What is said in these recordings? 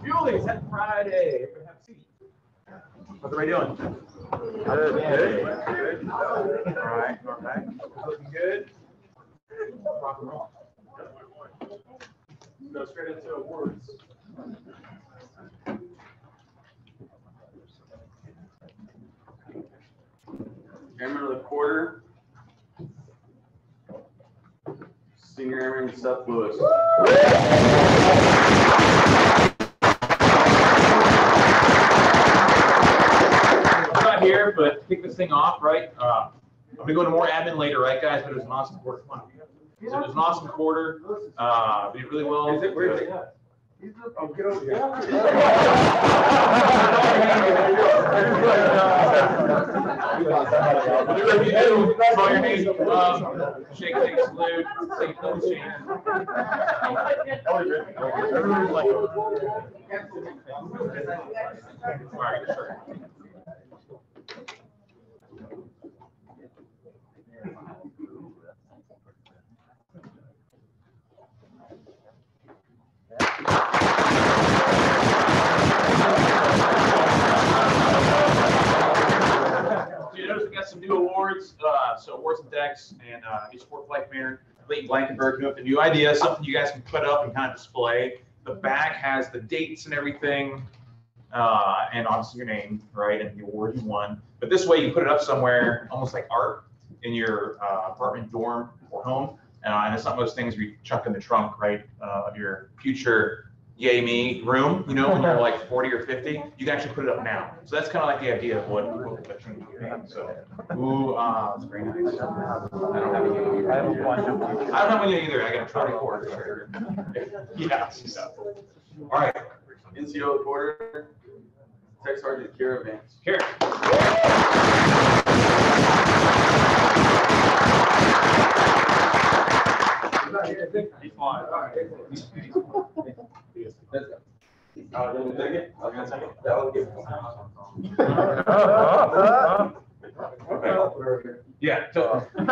Julie, happy Friday. Have a seat. How's everybody doing? Good, good. Good. All right, all right. Looking good. Rock and roll. Go straight into awards. Airman of the quarter, Senior Airman Seth Lewis. I'm not here, but kick this thing off, right? I'm gonna go into more admin later, right, guys? But it was an awesome quarter. Come on. So it was an awesome quarter. We did really well. Is it where's it at? Oh, get over here. Whatever you do, call your name, shake, salute, say no change. Everyone's like, all right, sure. Some new awards, so awards and decks, and new sport flight commander Clayton Blankenberg came up with a new idea, something you guys can put up and kind of display. The back has the dates and everything, and obviously your name, right, and the award you won. But this way, you put it up somewhere, almost like art, in your apartment, dorm, or home. And it's not one of those things where you chuck in the trunk, right, of your future yay me room, you know, when you're like 40 or 50, you can actually put it up now. So that's kind of like the idea of what veteran is. So, ooh, it's very nice. I don't have any. I don't have any either. I got a 24 for sure. Yeah. All right. NCO reporter, Tech Sergeant Kara Vance. Kara. He's fine. All right. Let's go. You take it? I was gonna take it. Yeah, I'll give it. Okay. Yeah. So, four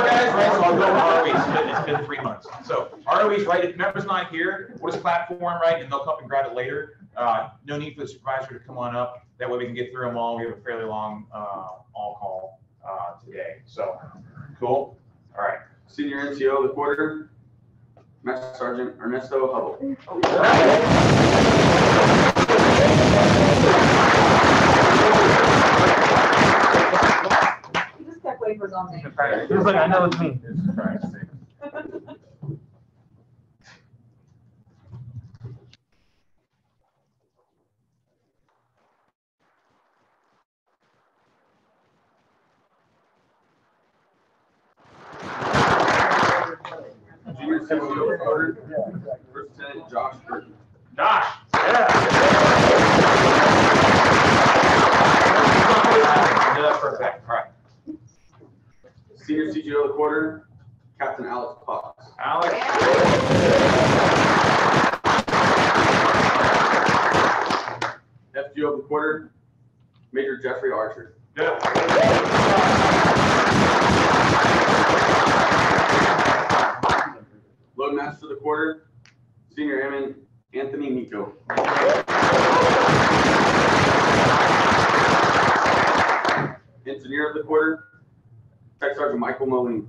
guys, right? So I'll go ROEs. It's been 3 months. So ROEs, right? If member's not here, we'll just platform, right? And they'll come and grab it later. No need for the supervisor to come on up. That way we can get through them all. We have a fairly long all call today. So cool. All right. Senior NCO of the quarter, Master Sergeant Ernesto Hubble. He just kept wafers on me. He was like, I know it's me. Order. First Lieutenant Josh Burton. Josh. Yeah. Yeah, perfect. All right. Senior CGO of the quarter, Captain Alex Potts. Alex. FGO of the quarter, Major Jeffrey Archer. Yeah. Loadmaster of the quarter, Senior Airman Anthony Nico. Engineer of the quarter, Tech Sergeant Michael Moline.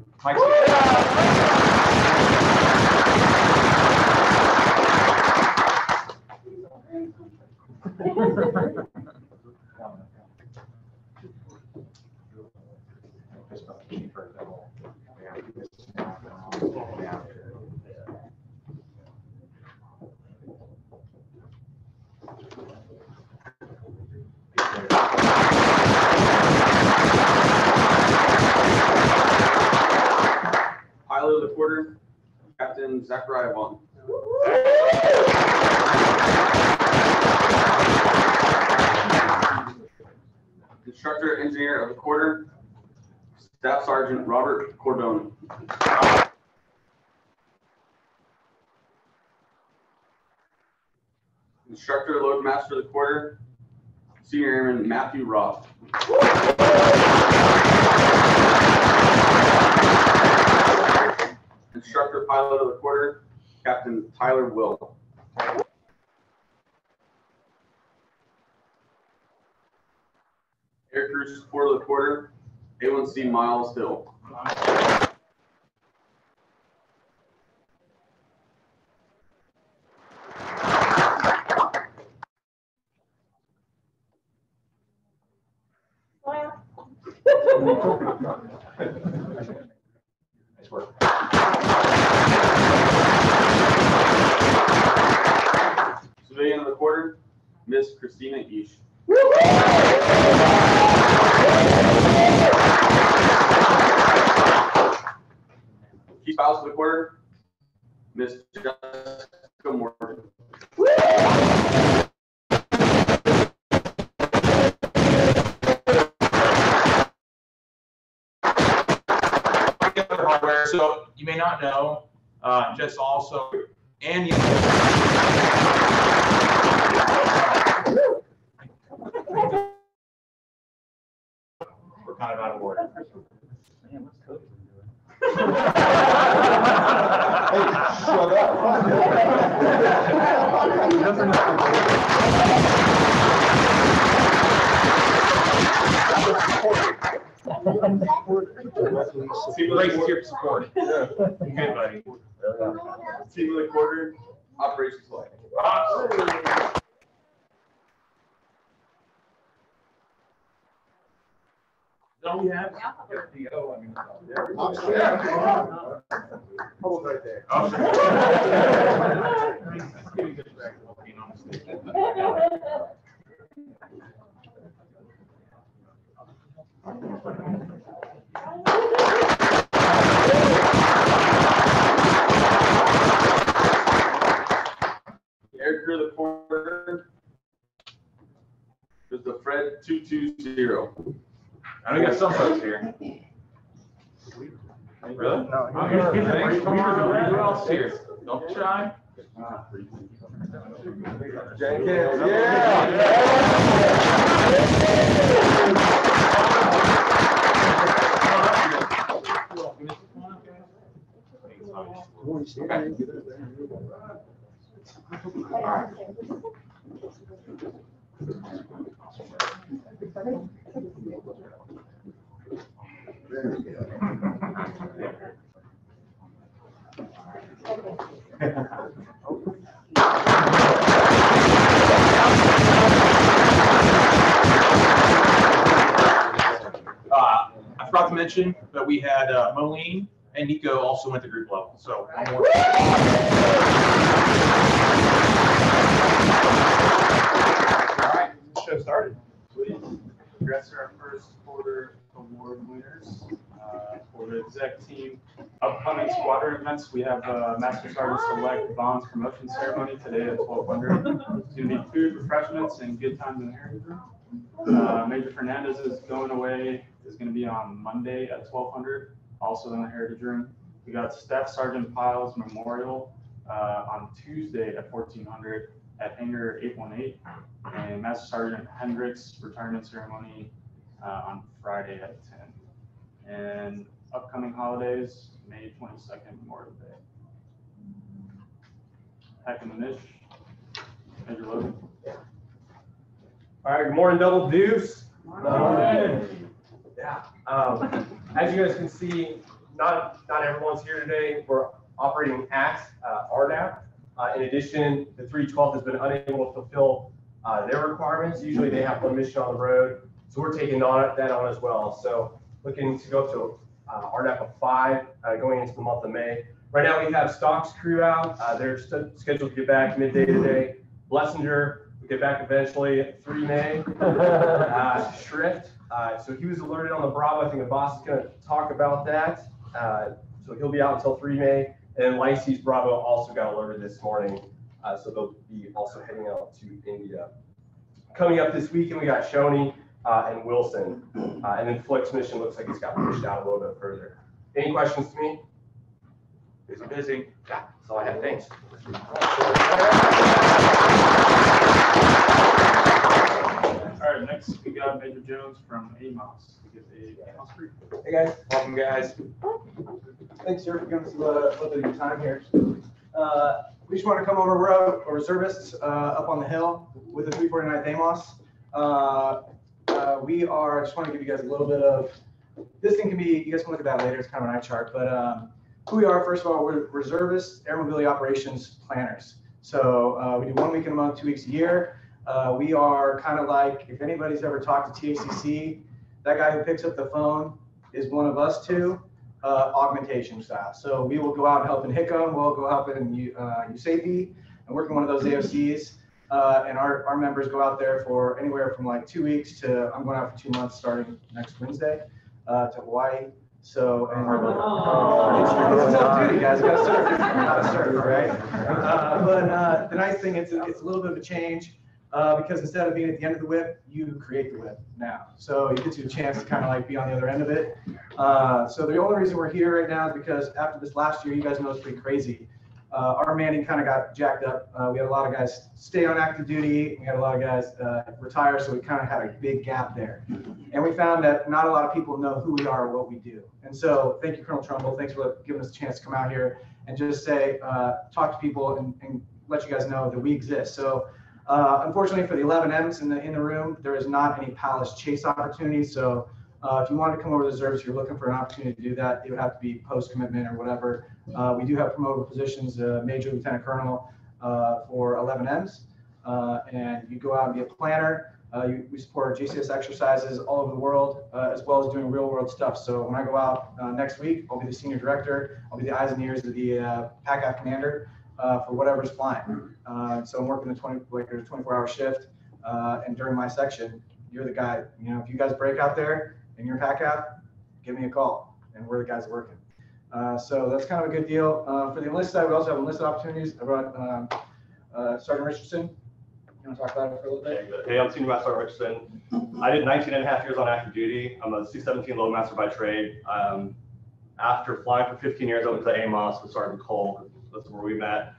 Pilot of the quarter, Captain Zachariah Vaughn. Instructor Engineer of the quarter, Staff Sergeant Robert Cordone. Instructor Loadmaster of the quarter, Senior Airman Matthew Roth. Instructor Pilot of the quarter, Captain Tyler Will. Air Crew Support of the quarter, A1C Miles Hill. Nice work. Civilian of the quarter, Miss Christina Eash. Key spouse of the quarter, Miss Jessica Morgan. Hardware. So you may not know, just also, and you. We're kind of out of order. Man, what's Cody doing? Hey, shut up. Relationship support. Okay, buddy. Team of the quarter, Operations Flight. Don't we have? Hold right there. Air Crew of the quarter is the Fred 220. I know we got some folks here. Really? No, Thanks. Come on. Who else here? Don't be shy. Jenkins, I forgot to mention that we had Moline and Nico also went to group level. So one more. All right, show started. Congrats to our first quarter award winners for the exec team. Upcoming squadron events, we have Master Sergeant Select Bonds Promotion Ceremony today at 1200. It's going to be food, refreshments, and good times in the Heritage Room. Major Fernandez is going away, is going to be on Monday at 1200, also in the Heritage Room. We got Staff Sergeant Piles Memorial on Tuesday at 1400 at Hangar 818, and Master Sergeant Hendricks retirement ceremony on Friday at 10. And upcoming holidays, May 22nd, Memorial Day. Heck and the Nish, Major Logan. All right, good morning, Double Deuce. Morning. Yeah. As you guys can see, not everyone's here today. We're operating at RDAP. In addition, the 312 has been unable to fulfill their requirements. Usually they have one mission on the road, so we're taking that on as well. So looking to go up to RDAP of 5 going into the month of May. Right now we have Stocks crew out. They're scheduled to get back midday today. Blessinger will get back eventually at 3 May. Shrift, so he was alerted on the Bravo. I think the boss is going to talk about that. So he'll be out until 3 May. And Lacey's Bravo also got alerted this morning. So they'll be also heading out to India. Coming up this weekend, we got Shoney and Wilson. And then Flick's mission looks like it's got pushed out a little bit further. Any questions to me? Busy. Yeah, that's all I have. Thanks. All right, next we got Major Jones from AMOS to give a AMOS brief. Hey guys, Welcome, guys. thanks sir for giving us a little bit of your time here. We just want to come over, we're a reservists up on the hill with the 349th AMOS. We are, just want to give you guys a little bit of, this thing can be, you guys can look at that later, it's kind of an eye chart, but who we are, first of all, we're reservists, air mobility operations planners. So we do 1 week in a month, 2 weeks a year. We are kind of like, if anybody's ever talked to TACC, that guy who picks up the phone is one of us two, augmentation style. So we will go out and help in HICM, we'll go help in USAFE and work in one of those AOCs. And our members go out there for anywhere from like 2 weeks to, I'm going out for 2 months starting next Wednesday to Hawaii. So, and it's tough duty, guys. Gotta serve, right? But the nice thing is it's a little bit of a change because instead of being at the end of the whip, you create the whip now. So it gives you a chance to kind of like be on the other end of it. So the only reason we're here right now is because after this last year, you guys know it's pretty crazy. Our manning kind of got jacked up. We had a lot of guys stay on active duty. We had a lot of guys retire, so we kind of had a big gap there. And we found that not a lot of people know who we are or what we do. And so thank you, Colonel Trumbull. Thanks for giving us a chance to come out here and just say, talk to people and let you guys know that we exist. So unfortunately for the 11Ms in the room, there is not any Palace chase opportunities. So if you wanted to come over to the reserves, you're looking for an opportunity to do that, it would have to be post-commitment or whatever. We do have promotable positions, Major Lieutenant Colonel for 11Ms. And you go out and be a planner. We support GCS exercises all over the world, as well as doing real world stuff. So when I go out next week, I'll be the senior director. I'll be the eyes and ears of the PACAF commander for whatever's flying. So I'm working there's a 24-hour shift. And during my section, you're the guy, if you guys break out there and you're PACAF, give me a call and we're the guys working. So that's kind of a good deal. For the enlisted side, we also have enlisted opportunities. I brought Sergeant Richardson. You want to talk about it for a little bit? Hey, I'm Senior Master Sergeant Richardson. I did 19 and a half years on active duty. I'm a C-17 Loadmaster by trade. After flying for 15 years, I went to AMOS with Sergeant Cole. That's where we met.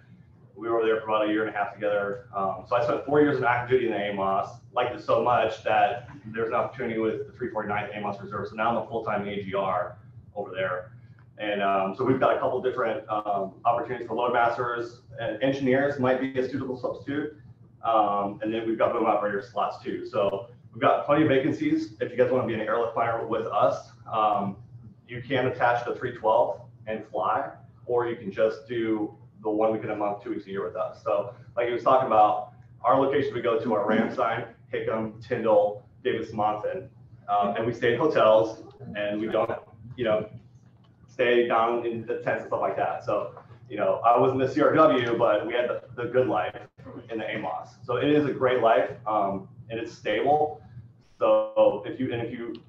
We were there for about a year and a half together. So I spent 4 years in active duty in the AMOS. Liked it so much that there's an opportunity with the 349th AMOS Reserve. So now I'm a full-time AGR over there. And so we've got a couple different opportunities for loadmasters and engineers might be a suitable substitute. And then we've got boom operator slots too. So we've got plenty of vacancies. If you guys want to be an airlift flyer with us, you can attach the 312 and fly, or you can just do the 1 week in a month, 2 weeks a year with us. So like he was talking about, our locations we go to are Ramstein, Hickam, Tyndall, Davis-Monthan, and we stay in hotels and we don't, stay down in the tents and stuff like that. So, I was in the CRW, but we had the good life in the AMOS. So it is a great life, and it's stable. So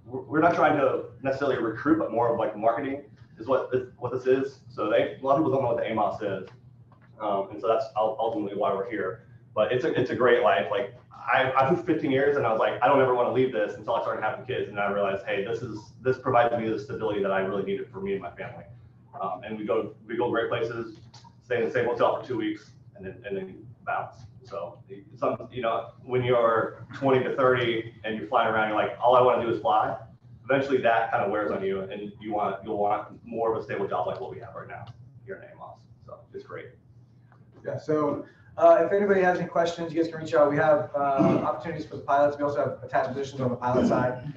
we're not trying to necessarily recruit, but more of like marketing. is what this is. So a lot of people don't know what the AMOS is. And so that's ultimately why we're here. But it's a great life. Like I moved 15 years and I was like, I don't ever want to leave this until I started having kids. And I realized, hey, this provides me the stability that I really needed for me and my family. And we go great places, stay in the same hotel for 2 weeks, and then bounce. So you know, when you're 20 to 30 and you're flying around, you're like, all I want to do is fly. Eventually, that kind of wears on you, and you'll want more of a stable job like what we have right now here in AMOS. So it's great. Yeah. So if anybody has any questions, you guys can reach out. We have opportunities for the pilots. We also have attached positions on the pilot side,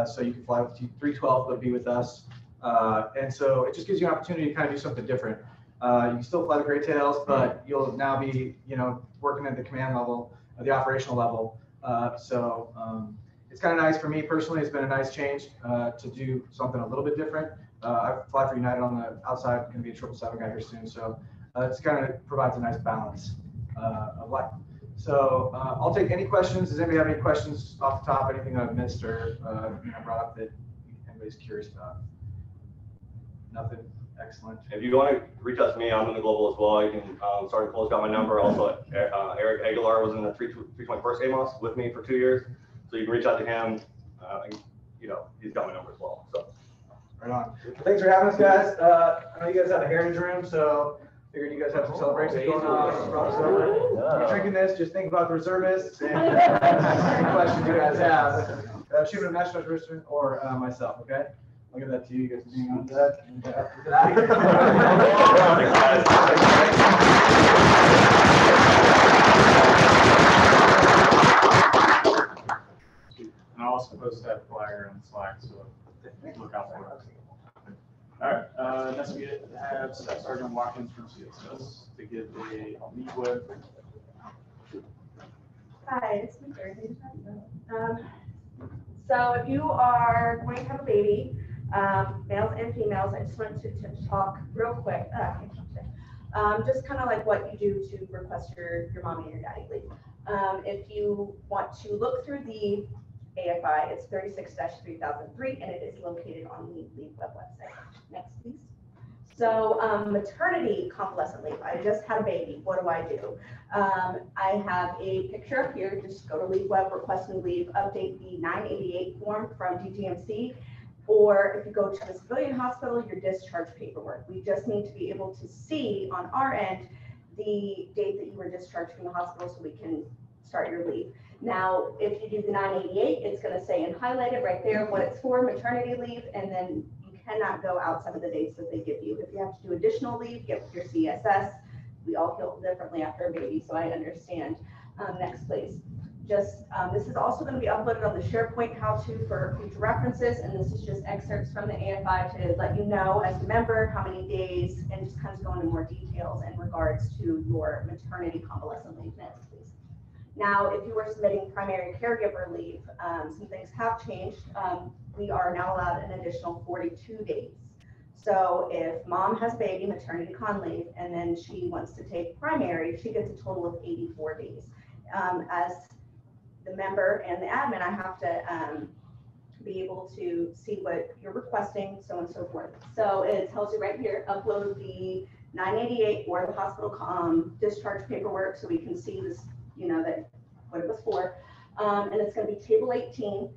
so you can fly with 312, but be with us. And so it just gives you an opportunity to kind of do something different. You can still fly the Gray Tails, but you'll now be, you know, working at the command level, the operational level. It's kind of nice for me personally. It's been a nice change to do something a little bit different. I fly for United on the outside. I'm going to be a 777 guy here soon, so it's kind of provides a nice balance of life. So I'll take any questions. Does anybody have any questions off the top? Anything I've missed or brought up that anybody's curious about? Nothing. Excellent. If you want to reach out to me, I'm in the global as well. You can Sergeant Cole's got my number. Also, Eric Aguilar was in the 321st AMOS with me for 2 years, so you can reach out to him. You know, he's got my number as well. So, right on. Thanks for having us, guys. I know you guys have a heritage room, so figured you guys have some celebrations going on. Brought us over. If you're drinking this, just think about the reservists and any questions you guys have. Shoot at National Reservist or myself. Okay. I'll give that to you. You guys can hang on to that. And I'll also post that flyer on Slack, so look out for it. All right, next we have Staff Sergeant Watkins from CSS to give a lead web. Hi, it's me, Thursday. So if you are going to have a baby, males and females, I just wanted to talk real quick. Just kind of like what you do to request your mommy and your daddy leave. If you want to look through the AFI, it's 36-3003, and it is located on the Leave web website. Next, please. So maternity convalescent leave. I just had a baby. What do I do? I have a picture up here. Just go to Leave Web, request new leave, update the 988 form from DGMC. Or if you go to the civilian hospital, your discharge paperwork. We just need to be able to see on our end the date that you were discharged from the hospital so we can start your leave. Now, if you do the 988, it's going to say and highlight it right there what it's for, maternity leave, and then you cannot go outside of the dates that they give you. If you have to do additional leave, get with your CSS. We all heal differently after a baby, so I understand. Next, please. Just this is also going to be uploaded on the SharePoint how-to for future references, and this is just excerpts from the AFI to let you know as a member how many days, and just kind of go into more details in regards to your maternity convalescent leave. Next, please. Now, if you were submitting primary caregiver leave, some things have changed. We are now allowed an additional 42 days. So if mom has baby, maternity con leave, and then she wants to take primary, she gets a total of 84 days. As the member and the admin, I have to be able to see what you're requesting, so on and so forth. So it tells you right here, upload the 988 or the hospital discharge paperwork so we can see this, you know, that what it was for. And it's going to be table 18,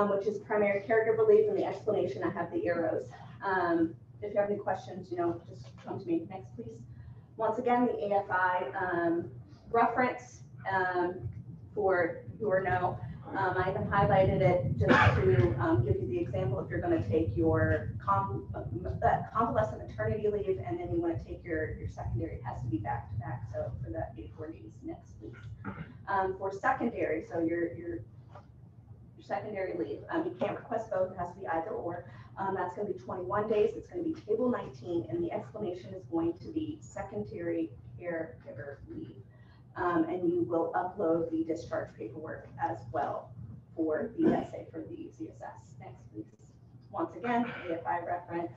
which is primary caregiver leave, and the explanation, I have the arrows. If you have any questions, you know, just come to me. Next, please. Once again, the AFI reference for who or no. I even highlighted it just to give you the example. If you're going to take your convalescent maternity leave and then you want to take your secondary, it has to be back to back. So for that 84 days. Next, please. For secondary, so your secondary leave, you can't request both. It has to be either or. That's going to be 21 days. It's going to be table 19, and the explanation is going to be secondary caregiver leave. And you will upload the discharge paperwork as well for the essay for the CSS. Next, please. Once again, AFI reference.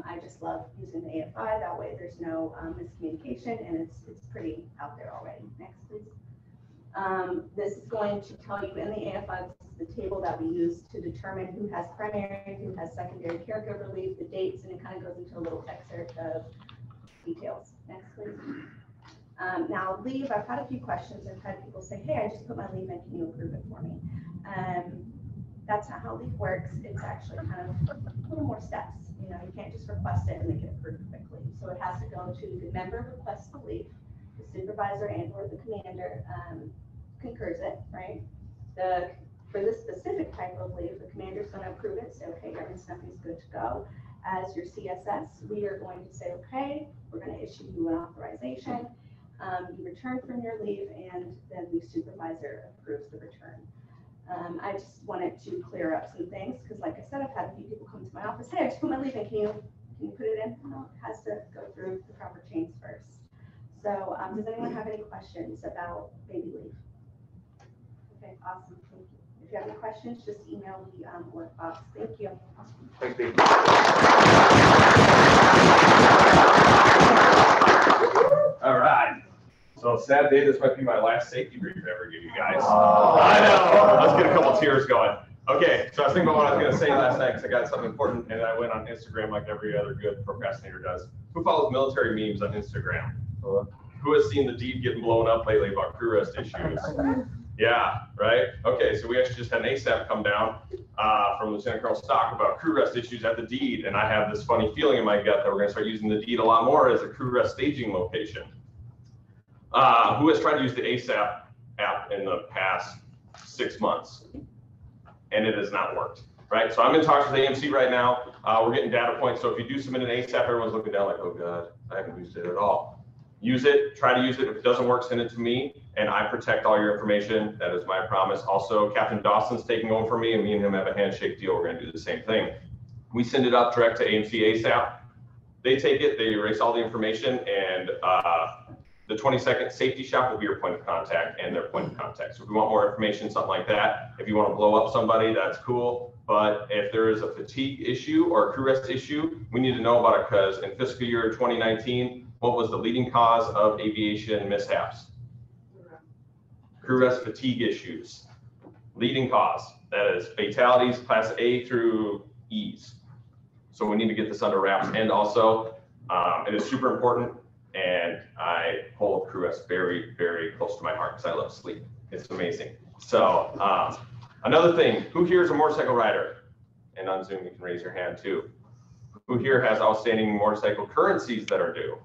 I just love using the AFI. That way there's no miscommunication, and it's pretty out there already. Next, please. This is going to tell you in the AFI, this is the table that we use to determine who has primary, who has secondary caregiver leave, the dates, and it kind of goes into a little excerpt of details. Next, please. Now, leave, I've had a few questions. I've had people say, hey, I just put my leave in, can you approve it for me? That's not how leave works. It's actually kind of a little more steps. You know, you can't just request it and make it approved quickly. So it has to go to the member who requests the leave, the supervisor and or the commander concurs it, right? For this specific type of leave, the commander is going to approve it, say, okay, Governor Snuffy's good to go. As your CSS, we are going to say, okay, we're going to issue you an authorization. You return from your leave, and then the supervisor approves the return. I just wanted to clear up some things because, like I said, I've had a few people come to my office. Hey, I just put my leave in. Can you put it in? No, it has to go through the proper chains first. So, does anyone have any questions about baby leave? Okay, awesome. Thank you. If you have any questions, just email the work box. Thank you. Thanks, Dave. All right. So sad day, this might be my last safety brief I ever give you guys. I know. Let's get a couple tears going. Okay, so I was thinking about what I was going to say last night because I got something important and I went on Instagram like every other good procrastinator does. Who follows military memes on Instagram? Who has seen the deed getting blown up lately about crew rest issues? Yeah, right? Okay, so we actually just had an ASAP come down from Lieutenant Colonel Stock about crew rest issues at the deed, and I have this funny feeling in my gut that we're going to start using the deed a lot more as a crew rest staging location. Who has tried to use the ASAP app in the past 6 months? And it has not worked, right? So I'm in talks with AMC right now. We're getting data points. So if you do submit an ASAP, everyone's looking down like, oh God, I haven't used it at all. Use it, try to use it. If it doesn't work, send it to me, and I protect all your information. That is my promise. Also, Captain Dawson's taking over for me, and him have a handshake deal. We're gonna do the same thing. We send it up direct to AMC ASAP. They take it, they erase all the information, and the 20-second safety shop will be your point of contact and their point of contact. So if you want more information, something like that, if you want to blow up somebody, that's cool. But if there is a fatigue issue or a crew rest issue, we need to know about it because in fiscal year 2019, what was the leading cause of aviation mishaps? Crew rest fatigue issues. Leading cause, that is fatalities, class A through E's. So we need to get this under wraps. And also, it is super important. And I hold crew rest very, very close to my heart because I love sleep. It's amazing. So another thing, who here is a motorcycle rider? And on Zoom, you can raise your hand too. Who here has outstanding motorcycle currencies that are due?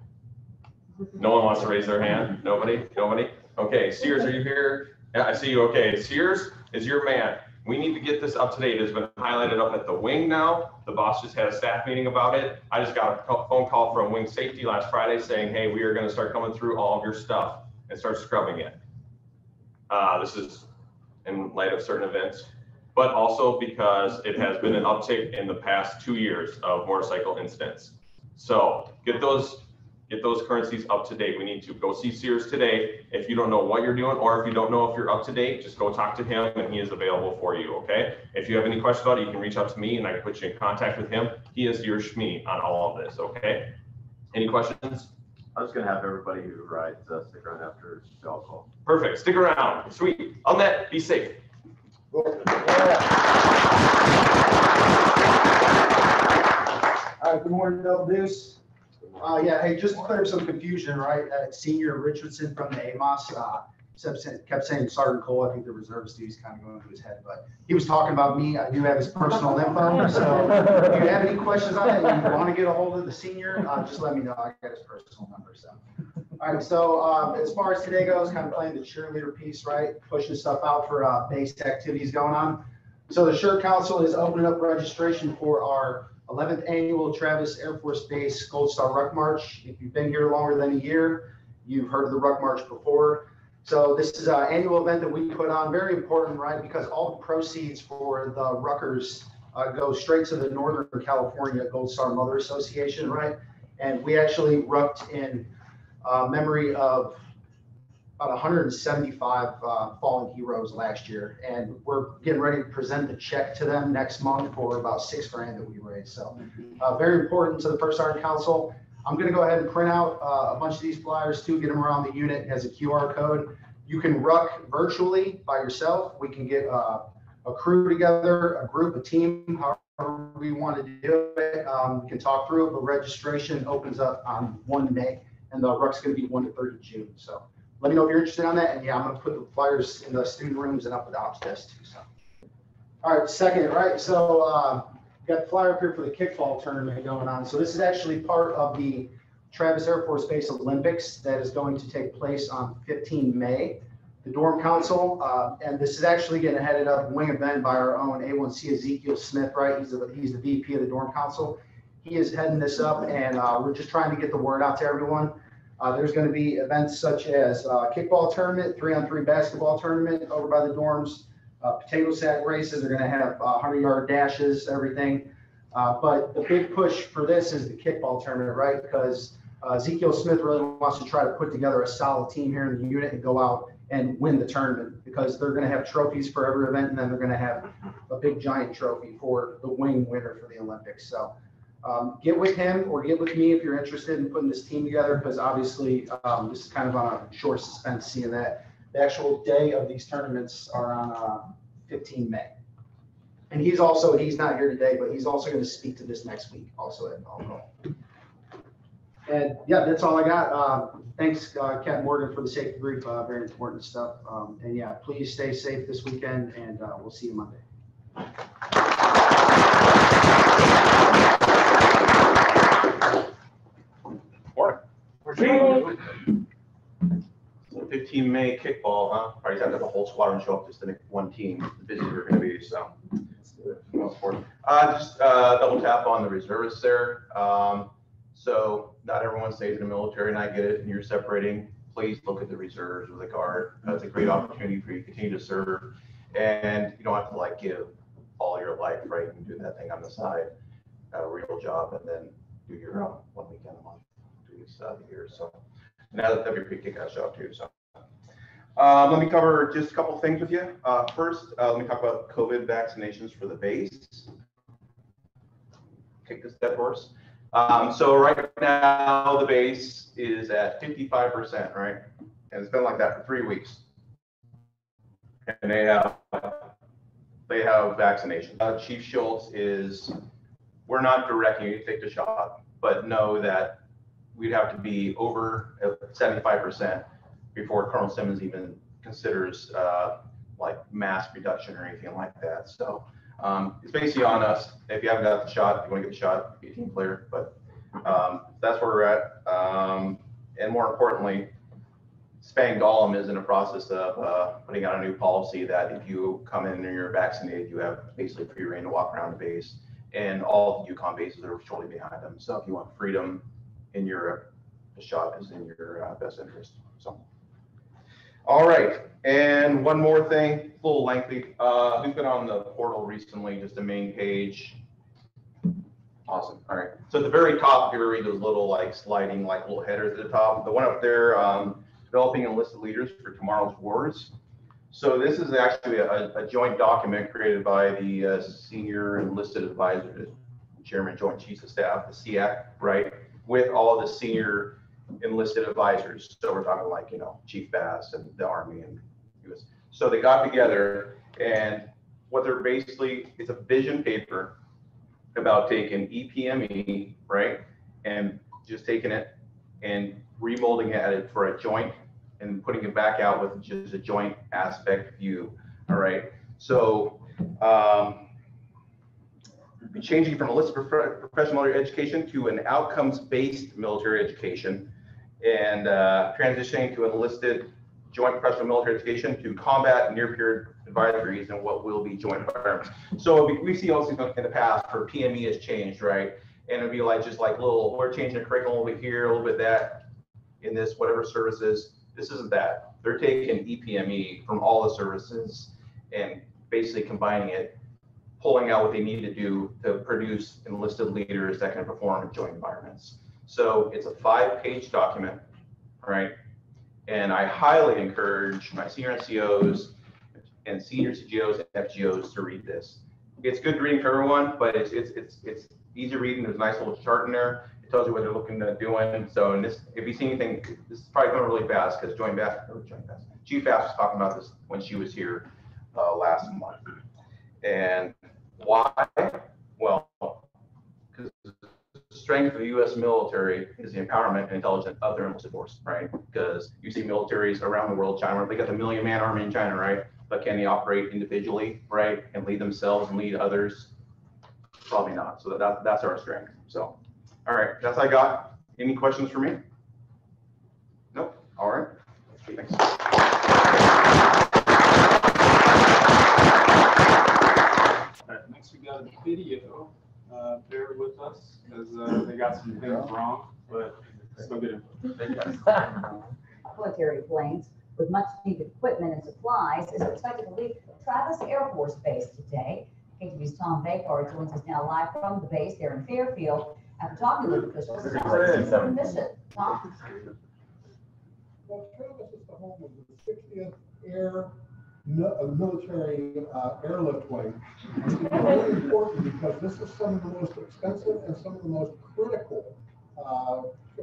No one wants to raise their hand? Nobody? Nobody? Okay, Sears, are you here? Yeah, I see you. Okay, Sears is your man. We need to get this up to date. It's been highlighted up at the wing now. The boss just had a staff meeting about it. I just got a phone call from Wing Safety last Friday saying, hey, we are going to start coming through all of your stuff and start scrubbing it. This is in light of certain events, but also because it has been an uptick in the past 2 years of motorcycle incidents. So get those currencies up to date. We need to go see Sears today. If you don't know what you're doing, or if you don't know if you're up to date, just go talk to him and he is available for you, okay? If you have any questions about it, you can reach out to me and I can put you in contact with him. He is your SHME on all of this, okay? Any questions? I was gonna have everybody who rides stick around after the call. Perfect, stick around, sweet. On that, be safe. All right, good morning, Bill Deuce. Yeah, hey, just to clear up some confusion, right? Senior Richardson from the AMOS kept saying Sergeant Cole. I think the reservist dude's kind of going through his head, but he was talking about me. I do have his personal info. So if you have any questions on it and you want to get a hold of the senior, just let me know. I got his personal number. So, all right. So as far as today goes, kind of playing the cheerleader piece, right? Pushing stuff out for base activities going on. So the Shirt Council is opening up registration for our 11th annual Travis Air Force Base Gold Star Ruck March. If you've been here longer than a year, you've heard of the Ruck March before. So this is an annual event that we put on, very important, right? Because all the proceeds for the Ruckers go straight to the Northern California Gold Star Mother Association, right? And we actually rucked in memory of about 175 fallen heroes last year, and we're getting ready to present the check to them next month for about $6 grand that we raised. So very important to the First Sergeant Council. I'm going to go ahead and print out a bunch of these flyers too, get them around the unit. It has a QR code. You can ruck virtually by yourself. We can get a crew together, a group, a team, however we want to do it. We can talk through it, but registration opens up on 1 May, and the ruck's going to be 1 to 30 June. So let me know if you're interested on that. And yeah, I'm going to put the flyers in the student rooms and up at the ops desk too. So, all right, second, right? So got the flyer up here for the kickball tournament going on. So this is actually part of the Travis Air Force Base Olympics that is going to take place on 15 May. The Dorm Council, and this is actually getting headed up wing event by our own A1C Ezekiel Smith, right? He's the VP of the Dorm Council. He is heading this up, and we're just trying to get the word out to everyone. There's going to be events such as kickball tournament, 3-on-3 basketball tournament over by the dorms, potato sack races. They're going to have 100-yard dashes, everything. But the big push for this is the kickball tournament, right? Because Ezekiel Smith really wants to try to put together a solid team here in the unit and go out and win the tournament, because they're going to have trophies for every event, and then they're going to have a big giant trophy for the wing winner for the Olympics. So get with him or get with me if you're interested in putting this team together, because obviously this is kind of on a short suspense, seeing that the actual day of these tournaments are on 15 May. And he's not here today, but he's also going to speak to this next week also at Alcohol. And yeah, that's all I got. Thanks, Captain Morgan, for the safety brief. Very important stuff. And yeah, please stay safe this weekend, and we'll see you Monday. Morning. So 15 May kickball, huh? Probably have to have a whole squadron show up just to make one team. The busy we're going to be, so. Just double tap on the reservists there. So not everyone stays in the military, and I get it, and you're separating. Please look at the reserves or the guard. It's a great opportunity for you to continue to serve, and you don't have to like give all your life, right? You can do that thing on the side, a real job, and then do your 1 weekend a month, 2 weeks out of the year. So now that'd be a pretty kick-ass job too. So let me cover just a couple things with you. First, let me talk about COVID vaccinations for the base. Kick this dead horse. So right now the base is at 55%, right? And it's been like that for 3 weeks. And they have vaccination. Chief Schultz is, we're not directing you to take the shot, but know that we'd have to be over 75% before Colonel Simmons even considers like mass reduction or anything like that. So it's basically on us. If you haven't got the shot, if you want to get the shot, be a team player. But that's where we're at. And more importantly, Spang Gollum is in the process of putting out a new policy that if you come in and you're vaccinated, you have basically free reign to walk around the base. And all the Yukon bases are shortly behind them. So if you want freedom in Europe, the shot is in your best interest. So. All right, and one more thing, a little lengthy. Who's been on the portal recently? Just the main page. Awesome. All right. So at the very top, if you ever read those little like sliding like little headers at the top, the one up there, developing enlisted leaders for tomorrow's wars. So this is actually a joint document created by the senior enlisted advisor, Chairman Joint Chiefs of Staff, the SEAC, right, with all the senior enlisted advisors. So we're talking like, you know, Chief Bass and the Army and US. So they got together, and what they're basically, it's a vision paper about taking EPME, right, and just taking it and remolding it for a joint and putting it back out with just a joint aspect view. All right. So changing from enlisted professional military education to an outcomes-based military education, and transitioning to enlisted joint professional military education to combat near-peer advisories and what will be joint environments. So we see also in the past for PME has changed, right? And it'd be like just like little, we're changing the curriculum a little bit here, a little bit that in this whatever services. This isn't that. They're taking EPME from all the services and basically combining it, pulling out what they need to do to produce enlisted leaders that can perform in joint environments. So it's a 5-page document, right? And I highly encourage my senior NCOs and senior CGOs and FGOs to read this. It's good reading for everyone, but it's easy reading. There's a nice little chart in there. It tells you what they're looking at doing. So, and this, if you see anything, this is probably going really fast because Chief Bass was talking about this when she was here last month. And why? Well, because the strength of the U.S. military is the empowerment and intelligence of their enlisted force, right? Because you see militaries around the world, China, they got the 1 million man army in China, right? But can they operate individually, right? And lead themselves and lead others? Probably not. So that's our strength. So, all right, that's all I got. Any questions for me? Nope. All right. Thanks. Next, we got a video. Bear with us because they got some things wrong, but still good. Military planes with much needed equipment and supplies is expected to leave Travis Air Force Base today. KTV's Tom Bakar joins us now live from the base there in Fairfield after talking with officials about the mission. Tom? Well, Travis is the home of the 60th Air Military Airlift Wing. It's very important because this is some of the most expensive and some of the most critical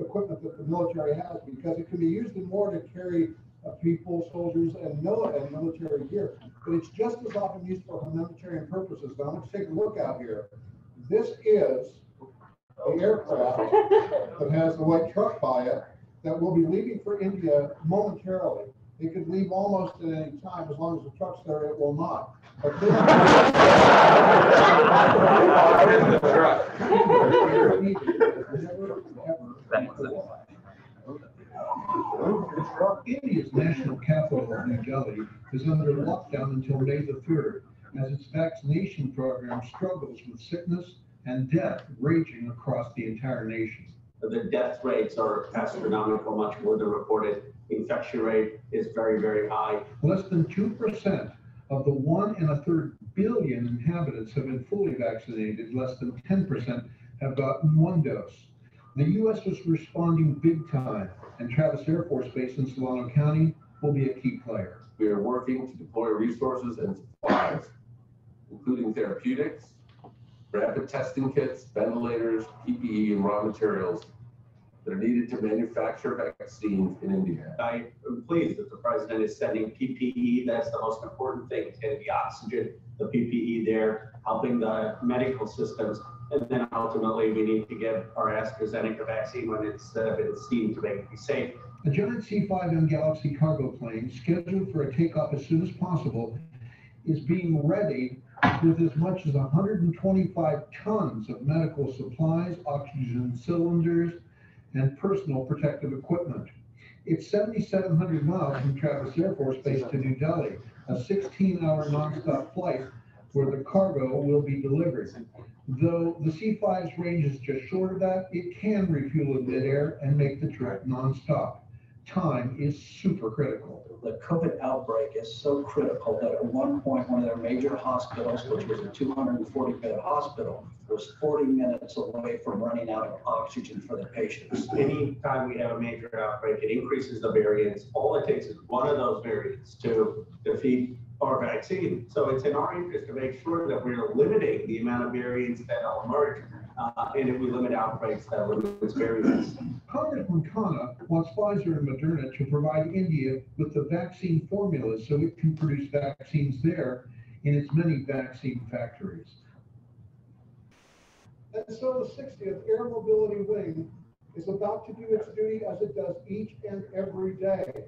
equipment that the military has, because it can be used in war to carry people, soldiers, and military gear. But it's just as often used for humanitarian purposes. Now, let's take a look out here. This is the aircraft that has the white truck by it that will be leaving for India momentarily. It could leave almost at any time. As long as the truck's there, it will not. But this India's national capital of New Delhi is under lockdown until May the 3rd, as its vaccination program struggles with sickness and death raging across the entire nation. The death rates are astronomical, much more than reported. Infection rate is very, very high. Less than 2% of the 1 1/3 billion inhabitants have been fully vaccinated. Less than 10% have gotten 1 dose. The U.S. is responding big time, and Travis Air Force Base in Solano County will be a key player. We are working to deploy resources and supplies, including therapeutics, rapid testing kits, ventilators, PPE, and raw materials that are needed to manufacture vaccines in India. I am pleased that the president is sending PPE. That's the most important thing. It's going to be oxygen, the PPE there, helping the medical systems. And then ultimately, we need to get our AstraZeneca vaccine when it's been seen to make it safe. A giant C-5M Galaxy cargo plane, scheduled for a takeoff as soon as possible, is being readied with as much as 125 tons of medical supplies, oxygen cylinders, and personal protective equipment. It's 7,700 miles from Travis Air Force Base to New Delhi, a 16-hour nonstop flight where the cargo will be delivered. Though the C-5's range is just short of that, it can refuel in midair and make the trip nonstop. Time is super critical. The COVID outbreak is so critical that at one point, one of their major hospitals, which was a 240-bed hospital, was 40 minutes away from running out of oxygen for the patients. Anytime we have a major outbreak, it increases the variants. All it takes is one of those variants to defeat our vaccine. So it's in our interest to make sure that we're limiting the amount of variants that will emerge. And if we limit outbreaks, that limits variants. Congressman Khanna wants Pfizer and Moderna to provide India with the vaccine formulas so it can produce vaccines there in its many vaccine factories. And so the 60th Air Mobility Wing is about to do its duty as it does each and every day.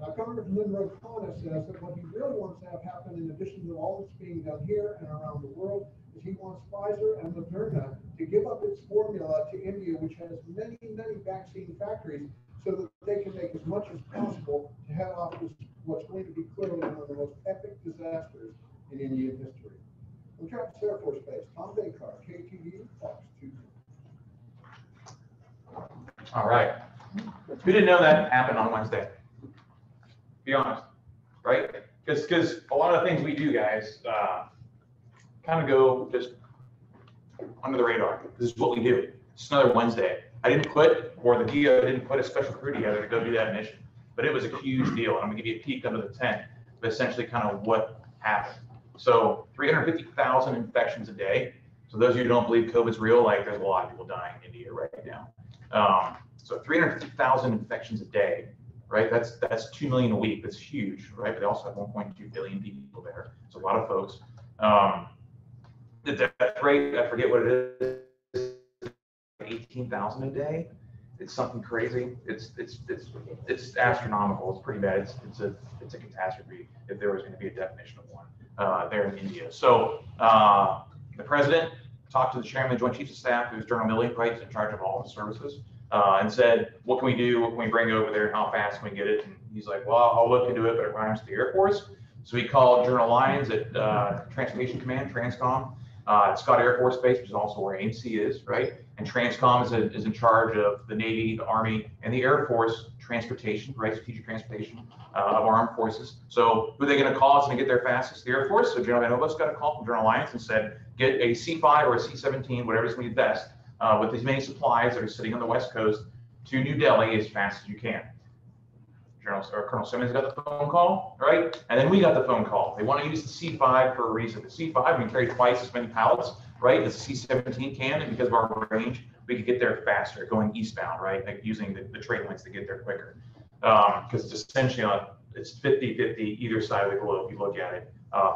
Now, Congressman Khanna says that what he really wants to have happen, in addition to all that's being done here and around the world, is he wants Pfizer and Moderna to give up its formula to India, which has many, many vaccine factories, so that they can make as much as possible to head off this, what's going to be clearly one of the most epic disasters in Indian history. From Travis Air Force Base, Tom Bakar, KTV, Fox 2. All right. Who didn't know that happened on Wednesday? Be honest, right? Because a lot of things we do, guys, kind of go just under the radar. This is what we do. It's another Wednesday. I didn't put, or the DO didn't put a special crew together to go do that mission, but it was a huge deal. And I'm gonna give you a peek under the tent, but essentially kind of what happened. So 350,000 infections a day. So those of you who don't believe COVID's real, like there's a lot of people dying in India right now. So 350,000 infections a day, right? That's 2 million a week. That's huge, right? But they also have 1.2 billion people there. It's a lot of folks. The death rate, I forget what it is, 18,000 a day. It's something crazy. It's astronomical. It's pretty bad. It's a catastrophe if there was going to be a definition of one there in India. So the president talked to the chairman of the Joint Chiefs of Staff, who's General Milley, right? He's in charge of all the services, and said, "What can we do? What can we bring over there? How fast can we get it?" And he's like, "Well, I'll look into it, but it rhymes with the Air Force." So he called General Lyons at Transportation Command, Transcom, at Scott Air Force Base, which is also where AMC is, right? And Transcom is in charge of the Navy, the Army, and the Air Force transportation, right? Strategic transportation of armed forces. So who are they going to call? It's going to get there fastest? The Air Force. So General Van Ovos got a call from General Lyons and said, get a C-5 or a C-17, whatever's going to be best, with as many supplies that are sitting on the West Coast to New Delhi as fast as you can. Colonel Simmons got the phone call, right? And then we got the phone call. They want to use the C-5 for a reason. The C-5 can carry twice as many pallets, right, as the C-17 can, and because of our range, we could get there faster going eastbound, right, like using the trade lanes to get there quicker. Because it's essentially it's 50-50 either side of the globe if you look at it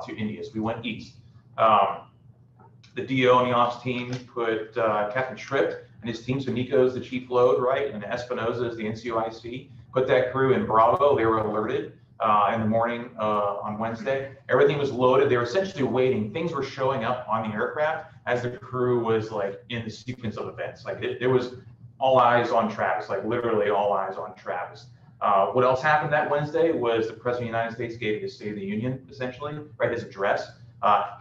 to India. So we went east. The DO and the ops team put Captain Tripp and his team, so Nico's the chief load, right, and Espinoza is the NCOIC. Put that crew in Bravo. They were alerted in the morning on Wednesday. Everything was loaded. They were essentially waiting. Things were showing up on the aircraft as the crew was like in the sequence of events. Like it was all eyes on Travis, like literally all eyes on Travis. What else happened that Wednesday was the President of the United States gave his State of the Union, essentially, right, his address.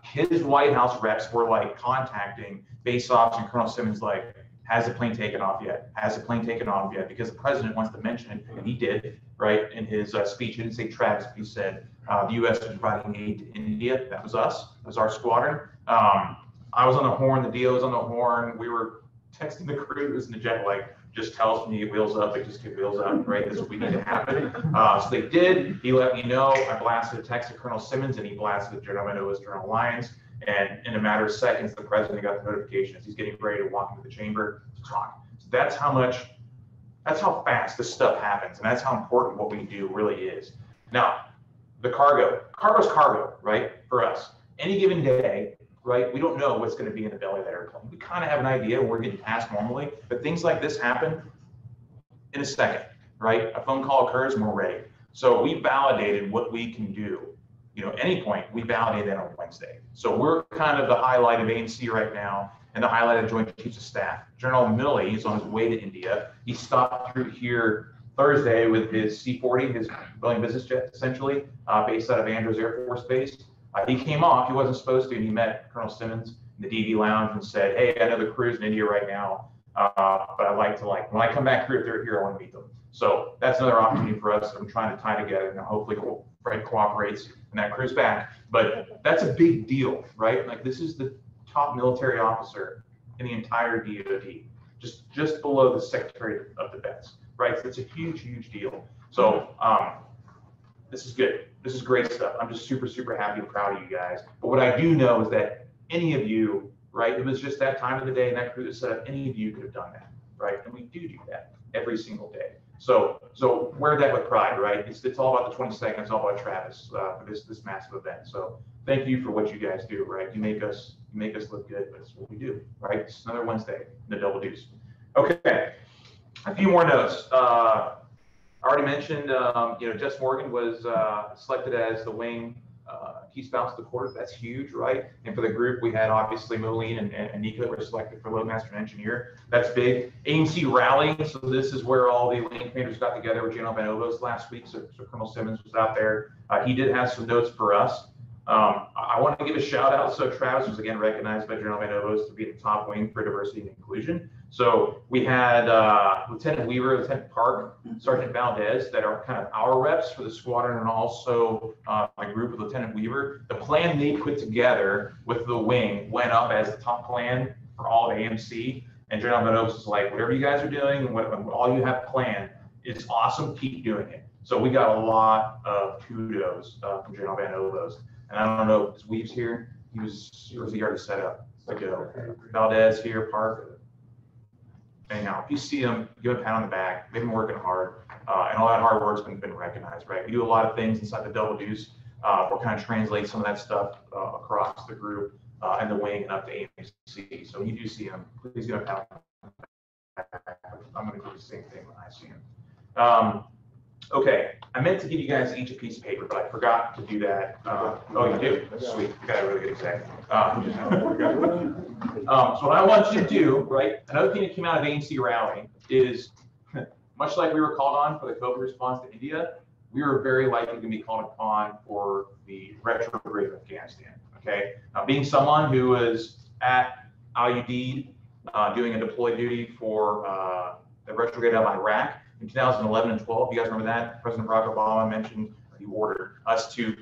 His White House reps were like contacting base ops and Colonel Simmons like, has the plane taken off yet? Has the plane taken off yet? Because the president wants to mention it, and he did, right, in his speech. He didn't say Travis, but he said the U.S. was providing aid to India. That was us. That was our squadron. I was on the horn. The DO was on the horn. We were texting the crews, and the jet like, just tell us when you get wheels up. Like, just get wheels up, right? This is what we need to happen. So they did. He let me know. I blasted a text to Colonel Simmons, and he blasted General Van Ovos, General Lyons. And in a matter of seconds, the president got the notification as he's getting ready to walk into the chamber to talk. So that's how fast this stuff happens. And that's how important what we do really is. Now, the cargo's cargo, right? For us, any given day, right? We don't know what's going to be in the belly of that airplane. We kind of have an idea when we're getting tasked normally, but things like this happen in a second, right? A phone call occurs and we're ready. So we validated what we can do. You know, any point, we validate that on Wednesday. So we're kind of the highlight of AMC right now and the highlight of Joint Chiefs of Staff. General Milley is on his way to India. He stopped through here Thursday with his C-40, his Boeing business jet, essentially, based out of Andrews Air Force Base. He came off, he wasn't supposed to, and he met Colonel Simmons in the DV lounge and said, hey, I know the crew's in India right now, but I'd like to, when I come back here, if they're here, I want to meet them. So that's another opportunity for us that I'm trying to tie together, and hopefully Fred cooperates and that crew's back. But that's a big deal, right? Like, this is the top military officer in the entire DoD, just below the Secretary of Defense, right? So it's a huge, huge deal. So this is good. This is great stuff. I'm just super, super happy and proud of you guys. But what I do know is that any of you, right, it was just that time of the day and that crew that set up, any of you could have done that, right? And we do that every single day. So wear that with pride, right? It's all about the 22nd. It's all about Travis for this massive event. So thank you for what you guys do, right? You make us look good, but it's what we do, right? It's another Wednesday in the Double Deuce. Okay, a few more notes. I already mentioned, Jess Morgan was selected as the wing key spouse of the quarter. That's huge, right? And for the group, we had obviously Moline and Nico that were selected for loadmaster and engineer. That's big. AMC rally. So this is where all the wing commanders got together with General Van Ovos last week. So Colonel Simmons was out there. He did have some notes for us. I want to give a shout out. So Travis was again recognized by General Van Ovos to be the top wing for diversity and inclusion. So we had Lieutenant Weaver, Lieutenant Park, Sergeant Valdez that are kind of our reps for the squadron, and also a group with Lieutenant Weaver. The plan they put together with the wing went up as the top plan for all of AMC. And General Van Ovos was like, whatever you guys are doing and what all you have planned is awesome. Keep doing it. So we got a lot of kudos from General Van Ovos. And I don't know if Weave's here. Or was he already set up? to go. Valdez here, Park. Anyhow, if you see them, give them a pat on the back. They've been working hard, and all that hard work's been recognized, right? We do a lot of things inside the Double Deuce. We'll kind of translate some of that stuff across the group and the wing and up to AMC. So when you do see them, please give them a pat on the back. I'm going to do the same thing when I see them. Okay, I meant to give you guys each a piece of paper, but I forgot to do that. Oh, you do? Sweet. You got a really good example. So what I want you to do, right, another thing that came out of ANC rally is, much like we were called on for the COVID response to India, we were very likely to be called upon for the retrograde of Afghanistan, okay? Now, being someone who was at IUD doing a deploy duty for the retrograde of Iraq, in 2011 and 12, you guys remember that? President Barack Obama mentioned he ordered us to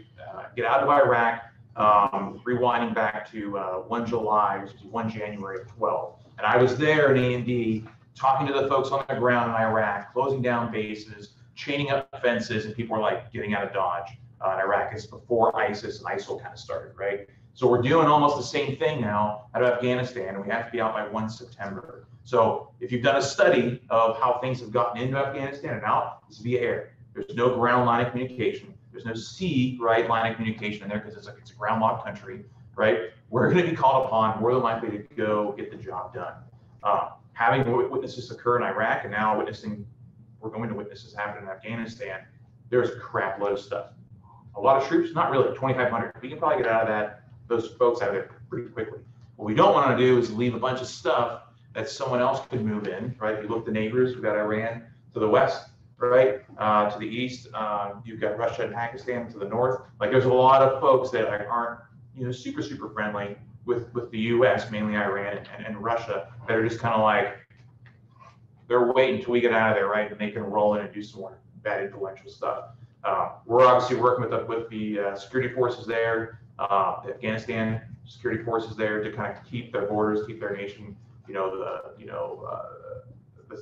get out of Iraq, rewinding back to 1 July, which is 1 January of 12. And I was there in A&D talking to the folks on the ground in Iraq, closing down bases, chaining up fences, and people were like getting out of Dodge in Iraq. It's before ISIS and ISIL kind of started, right? So we're doing almost the same thing now out of Afghanistan, and we have to be out by 1 September. So if you've done a study of how things have gotten into Afghanistan and out, it's via air. There's no ground line of communication. There's no sea, right, line of communication in there because it's a ground locked country, right? We're going to be called upon, more than likely to go get the job done. Having witnesses occur in Iraq and now we're going to witness this happen in Afghanistan, there's a crap load of stuff. A lot of troops, not really, 2,500. We can probably get out of those folks out of there pretty quickly. What we don't want to do is leave a bunch of stuff that someone else could move in, right? If you look at the neighbors, we've got Iran to the west, right? To the east, you've got Russia and Pakistan to the north. Like there's a lot of folks that aren't, super, super friendly with the U.S., mainly Iran and Russia, that are just kind of like, they're waiting until we get out of there, right? And they can roll in and do some more bad influential stuff. We're obviously working with the security forces there, the Afghanistan security forces there to kind of keep their borders, keep their nation,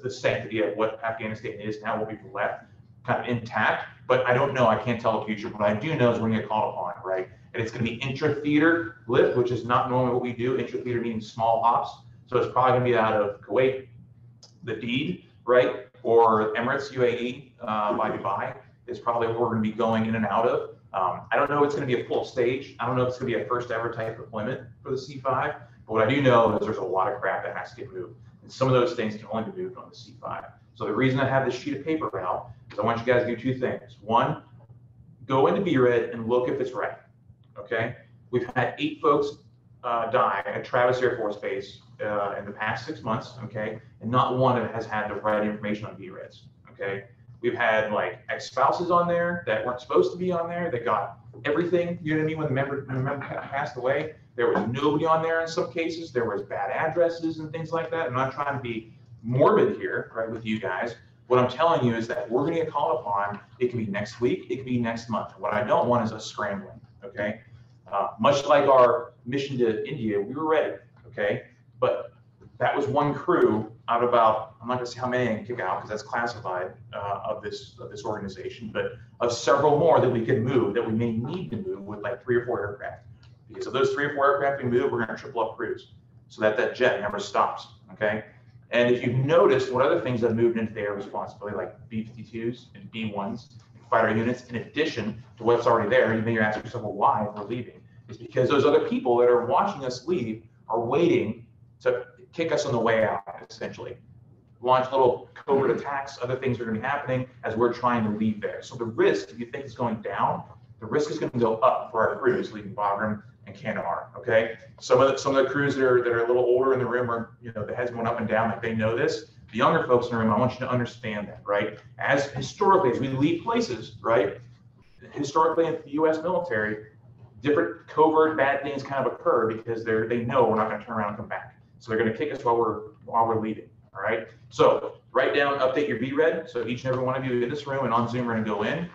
the sanctity of what Afghanistan is now will be left kind of intact. But I don't know. I can't tell the future. What I do know is we're going to get called upon, right? And it's going to be intra-theater lift, which is not normally what we do. Intra-theater means small ops. So it's probably going to be out of Kuwait, the Deed, right? Or Emirates, UAE, by Dubai is probably what we're going to be going in and out of. I don't know if it's going to be a full stage. I don't know if it's going to be a first ever type deployment for the C5. But what I do know is there's a lot of crap that has to get moved. And some of those things can only be moved on the C5. So the reason I have this sheet of paper out is I want you guys to do two things. One, go into BRED and look if it's right, okay? We've had 8 folks die at Travis Air Force Base in the past 6 months, okay? And not one has had the right information on BREDs, okay? We've had like ex-spouses on there that weren't supposed to be on there that got everything, you know what I mean, when the member passed away. There was nobody on there in some cases. There was bad addresses and things like that. I'm not trying to be morbid here, right, with you guys. What I'm telling you is that we're going to get called upon. It can be next week. It can be next month. What I don't want is us scrambling, okay? Much like our mission to India, we were ready, okay? But that was one crew out of about, I'm not going to say how many I can kick out because that's classified of this organization, but of several more that we could move, that we may need to move with like 3 or 4 aircraft. Because of those 3 or 4 aircraft we move, we're going to triple up crews so that jet never stops, okay? And if you've noticed, what other things have moved into the air responsibility, like B-52s and B-1s, fighter units, in addition to what's already there, and then you're asking yourself, well, why we're leaving? It's because those other people that are watching us leave are waiting to kick us on the way out, essentially. Launch little covert attacks, other things are going to be happening as we're trying to leave there. So the risk, if you think it's going down, the risk is going to go up for our crews leaving Bagram and Kandahar, okay? Some of the crews that are a little older in the room are, the heads going up and down, like they know this. The younger folks in the room, I want you to understand that, right? As historically, as we leave places, right? Historically in the U.S. military, different covert bad things kind of occur because they know we're not going to turn around and come back. So they're going to kick us while we're leaving, all right? So write down, update your VRED. So each and every one of you in this room and on Zoom are going to go in.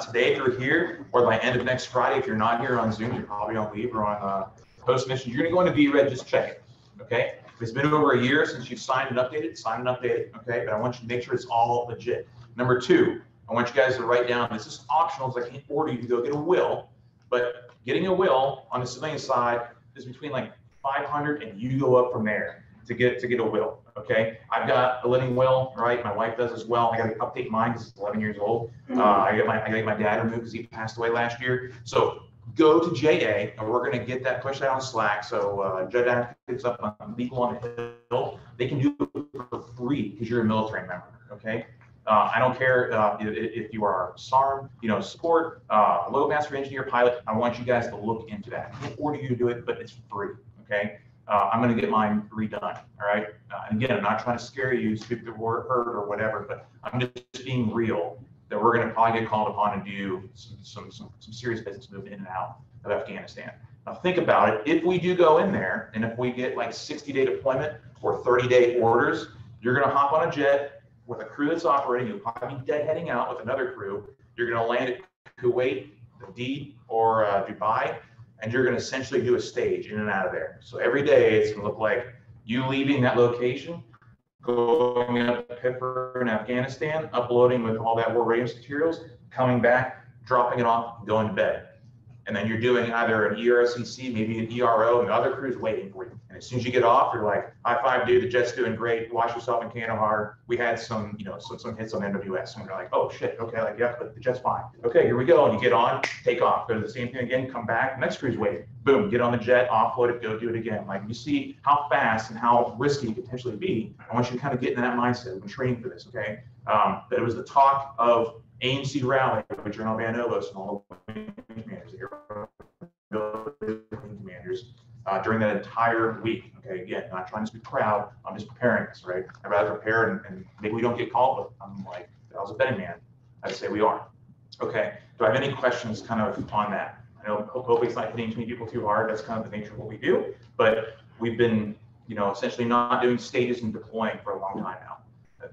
Today, if you're here, or by end of next Friday, if you're not here on Zoom, you're probably on leave or on post-mission, you're going to go into VRED, just check it, okay? If it's been over a year since you've signed and updated, sign and update it, okay? But I want you to make sure it's all legit. Number 2, I want you guys to write down, this is optional, because I can't order you to go get a will, but getting a will on the civilian side is between like 500, and you go up from there to get a will. Okay, I've got a living will, right? My wife does as well. I got to update mine because it's 11 years old. I got my dad removed because he passed away last year. So go to JA, and we're going to get that pushed out on Slack. So Judge Advocates up on Legal on the Hill. They can do it for free because you're a military member. Okay. I don't care if you are SARM, support, loadmaster, engineer, pilot. I want you guys to look into that. I can't order you to do it, but it's free. Okay. I'm going to get mine redone. All right. And again, I'm not trying to scare you, so people were hurt or whatever, but I'm just being real that we're going to probably get called upon to do some serious business moving in and out of Afghanistan. Now think about it. If we do go in there, and if we get like 60-day deployment or 30-day orders, you're going to hop on a jet with a crew that's operating. You'll probably be deadheading out with another crew. You're going to land at Kuwait, Hadid, or Dubai, and you're going to essentially do a stage in and out of there. So every day it's going to look like you leaving that location, going up to Pipper in Afghanistan, uploading with all that war readiness materials, coming back, dropping it off, going to bed. And then you're doing either an ERCC, maybe an ERO, and the other crew's waiting for you. And as soon as you get off, you're like, high five, dude, the jet's doing great. Watch yourself in Kandahar. We had some hits on NWS. And we're like, oh shit, okay, like, yeah, but the jet's fine. Okay, here we go. And you get on, take off, go to the same thing again, come back, next crew's waiting. Boom, get on the jet, offload it, go do it again. Like, you see how fast and how risky it could potentially be. I want you to kind of get in that mindset. We've been training for this, okay? That it was the talk of AMC rally with General Van Novos and all the commanders, during that entire week. Okay, again, not trying to be proud. I'm just preparing this, right? I'd rather prepare and maybe we don't get called, but I'm like, if I was a betting man, I'd say we are. Okay, do I have any questions kind of on that? I know hopefully it's not hitting too many people too hard. That's kind of the nature of what we do, but we've been, essentially not doing stages and deploying for a long time now.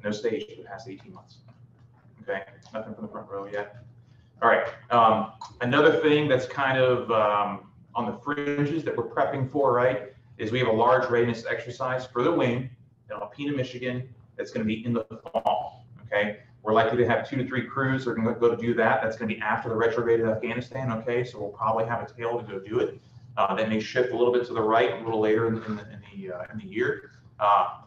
No stage for the past 18 months. Okay, nothing from the front row yet. All right, another thing that's kind of on the fringes that we're prepping for, right, is we have a large readiness exercise for the wing in Alpena, Michigan. That's going to be in the fall. Okay, we're likely to have 2 to 3 crews that are going to go to do that. That's going to be after the retrograde of Afghanistan. Okay, so we'll probably have a tail to go do it. That may shift a little bit to the right a little later in the year.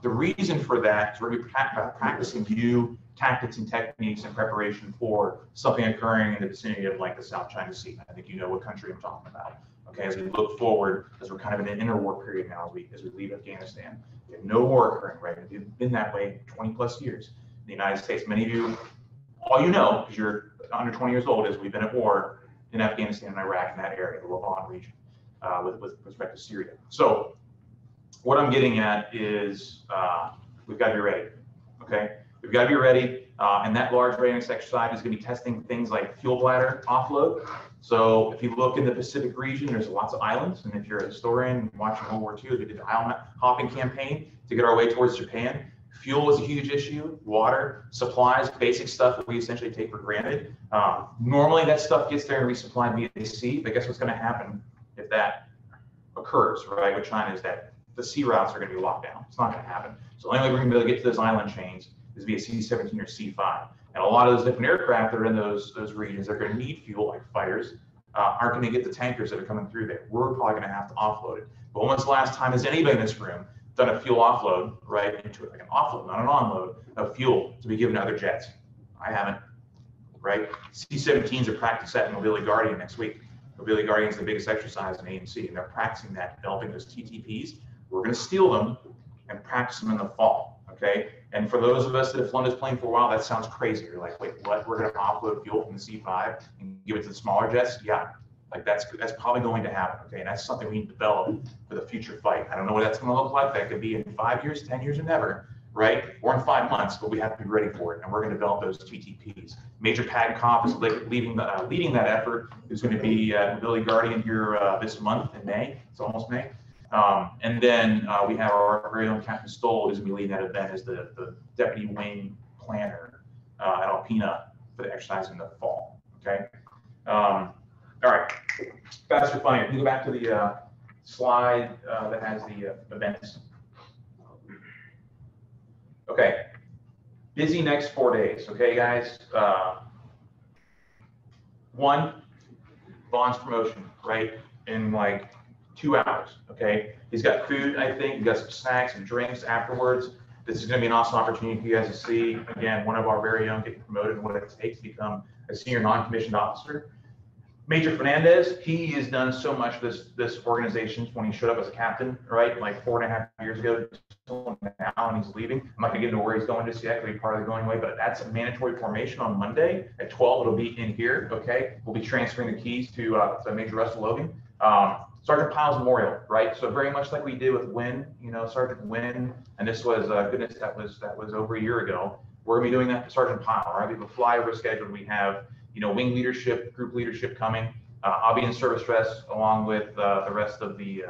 The reason for that is we're going to be practicing new tactics and techniques in preparation for something occurring in the vicinity of like the South China Sea. I think you know what country I'm talking about. Okay, as we look forward, as we're kind of in an interwar period now, as we leave Afghanistan, we have no war occurring, right? It's been that way 20 plus years. In the United States, many of you, all you know, because you're under 20 years old, is we've been at war in Afghanistan and Iraq in that area, the Levant region, with respect to Syria. So what I'm getting at is we've got to be ready, okay? We've got to be ready, and that large readiness exercise is going to be testing things like fuel bladder offload. So if you look in the Pacific region, there's lots of islands, and if you're a historian watching World War II, we did the island hopping campaign to get our way towards Japan. Fuel was a huge issue, water, supplies, basic stuff that we essentially take for granted. Normally that stuff gets there and resupplied via sea, but guess what's going to happen if that occurs, right, with China is that the sea routes are going to be locked down. It's not going to happen. So the only way we're going to be able to get to those island chains is via C-17 or C-5. And a lot of those different aircraft that are in those regions that are going to need fuel, like fighters, aren't going to get the tankers that are coming through there. We're probably going to have to offload it. But when was the last time has anybody in this room done a fuel offload right into it, like an offload, not an onload of fuel to be given to other jets? I haven't, right? C-17s are practicing that in Mobility Guardian next week. Mobility Guardian is the biggest exercise in AMC, and they're practicing that, developing those TTPs. We're going to steal them and practice them in the fall, okay? And for those of us that have flown this plane for a while, that sounds crazy. You're like, wait, what? We're going to offload fuel from the C-5 and give it to the smaller jets? Yeah, like that's probably going to happen, okay? And that's something we need to develop for the future fight. I don't know what that's going to look like. That could be in 5 years, 10 years, or never, right? Or in 5 months, but we have to be ready for it. And we're going to develop those TTPs. Major Padcoff is leading that effort. There's going to be Mobility Guardian here this month in May. It's almost May. And then we have our very own Captain Stoll, who's going to be leading that event as the deputy wing planner at Alpena for the exercise in the fall. Okay. All right. Faster flying. Can you go back to the slide that has the events? Okay. Busy next 4 days. Okay, guys. One, Vaughn's promotion, right? In like 2 hours, okay? He's got food, I think, he's got some snacks and drinks afterwards. This is gonna be an awesome opportunity for you guys to see, again, one of our very own getting promoted and what it takes to become a senior non-commissioned officer. Major Fernandez, he has done so much for this organization when he showed up as a captain, right? Like 4.5 years ago now, and he's leaving. I'm not gonna get into where he's going just yet, because he's part of the going away, but that's a mandatory formation on Monday at 12. It'll be in here, okay? We'll be transferring the keys to Major Russell Logan. Sergeant Pyle's memorial, right? So very much like we did with Wynn, you know, Sergeant Wynn, and this was, goodness, that was over a year ago. We're gonna be doing that for Sergeant Pyle, right? We have a flyover scheduled. We have, you know, wing leadership, group leadership coming. I'll be in service dress along with the rest of the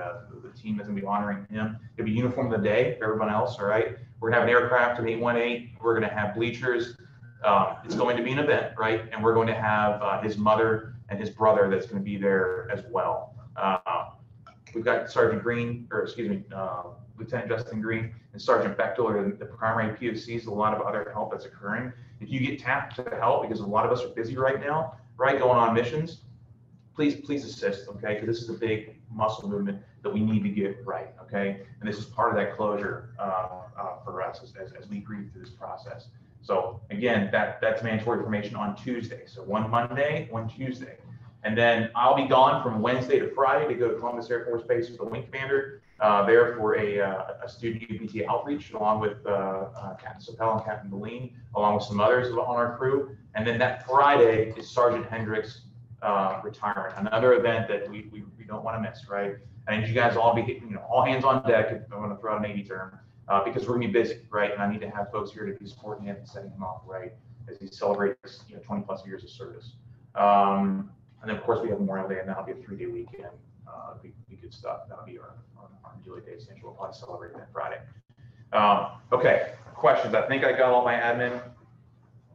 team that's gonna be honoring him. It'll be uniform of the day for everyone else, all right? We're gonna have an aircraft, an 818. We're gonna have bleachers. It's going to be an event, right? And we're going to have his mother and his brother that's gonna be there as well. We've got Sergeant Green, or excuse me, Lieutenant Justin Green and Sergeant Bechtel are the primary POCs, a lot of other help that's occurring. If you get tapped to help, because a lot of us are busy right now, right, going on missions, please assist, okay? Because this is a big muscle movement that we need to get right, okay? And this is part of that closure for us as we grieve through this process. So again, that's mandatory information on Tuesday. So one Monday, one Tuesday. And then I'll be gone from Wednesday to Friday to go to Columbus Air Force Base with the wing commander there for a student UPT outreach, along with Captain Sapel and Captain Deline, along with some others on our crew. And then that Friday is Sergeant Hendricks' retirement, another event that we don't want to miss, right? And you guys all be, you know, all hands on deck, if I'm going to throw out a Navy term, because we're going to be busy, right? And I need to have folks here to be supporting him and setting him off right as he celebrates, you know, 20 plus years of service. And then of course we have Memorial Day, and that'll be a 3-day weekend. Be good stuff. That'll be our Julie Day essential. We'll probably celebrate that Friday. Okay, questions. I think I got all my admin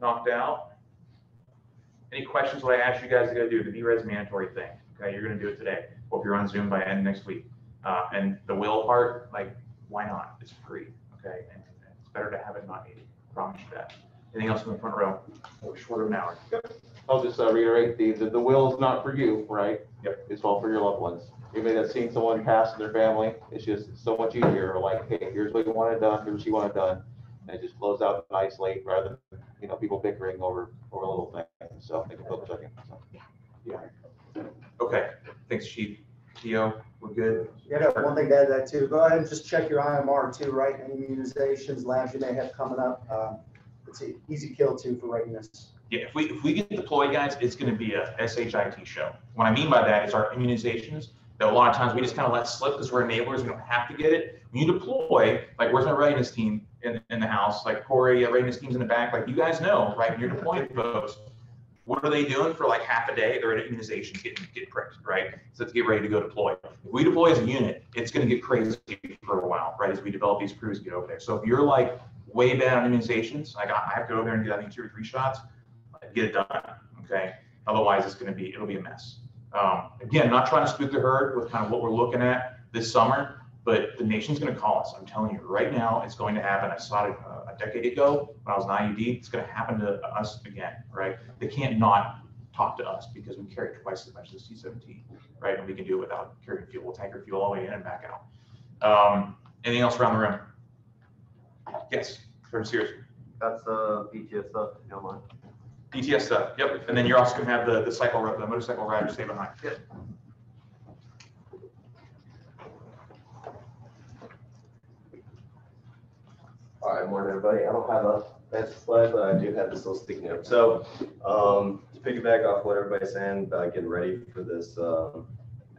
knocked out. Any questions? What I asked you guys to go do, the VRES mandatory thing. Okay, you're going to do it today. Hope you're on Zoom by end of next week. And the will part, like, why not? It's free. Okay, and it's better to have it not needed. Promise you that. Anything else in the front row? We're short of an hour. I'll just reiterate, the will is not for you, right? Yep. It's all for your loved ones. Anybody that's seen someone pass in their family, it's just so much easier, like, hey, here's what you wanted done, here's what you want it done. And it just flows out nicely rather than, you know, people bickering over little things. So they can focus on it. So, yeah. Okay, thanks, Chief. Theo, we're good? Yeah, one thing to add to that too, go ahead and just check your IMR too, right? Any immunizations, labs you may have coming up. It's an easy kill too for readiness. Yeah, if we get deployed, guys, it's going to be a SHIT show. What I mean by that is our immunizations that a lot of times we just kind of let slip because we're enablers. We don't have to get it. When you deploy, like, where's my readiness team in the house? Like Corey, readiness team's in the back. Like, you guys know, right? When you're deploying folks, what are they doing for like half a day? They're at immunizations getting pricked, right? So let's get ready to go deploy. If we deploy as a unit, it's going to get crazy for a while, right? As we develop these crews and get over there. So if you're like way bad on immunizations, like I have to go over there and get, I think, 2 or 3 shots, get it done, okay? Otherwise, it'll be a mess. Again, not trying to spook the herd with kind of what we're looking at this summer, but the nation's going to call us. I'm telling you right now, it's going to happen. I saw it a decade ago when I was in IUD. It's going to happen to us again, right? They can't not talk to us because we carry twice as much as C-17, right? And we can do it without carrying fuel. We'll tanker fuel all the way in and back out. Anything else around the room? Yes, very serious. That's BTS stuff, if you don't mind. DTS stuff, yep. And then you're also going to have the motorcycle rider stay behind. Good. All right, morning, everybody. I don't have a fancy slide, but I do have this little sticky note. So to piggyback off what everybody's saying about getting ready for this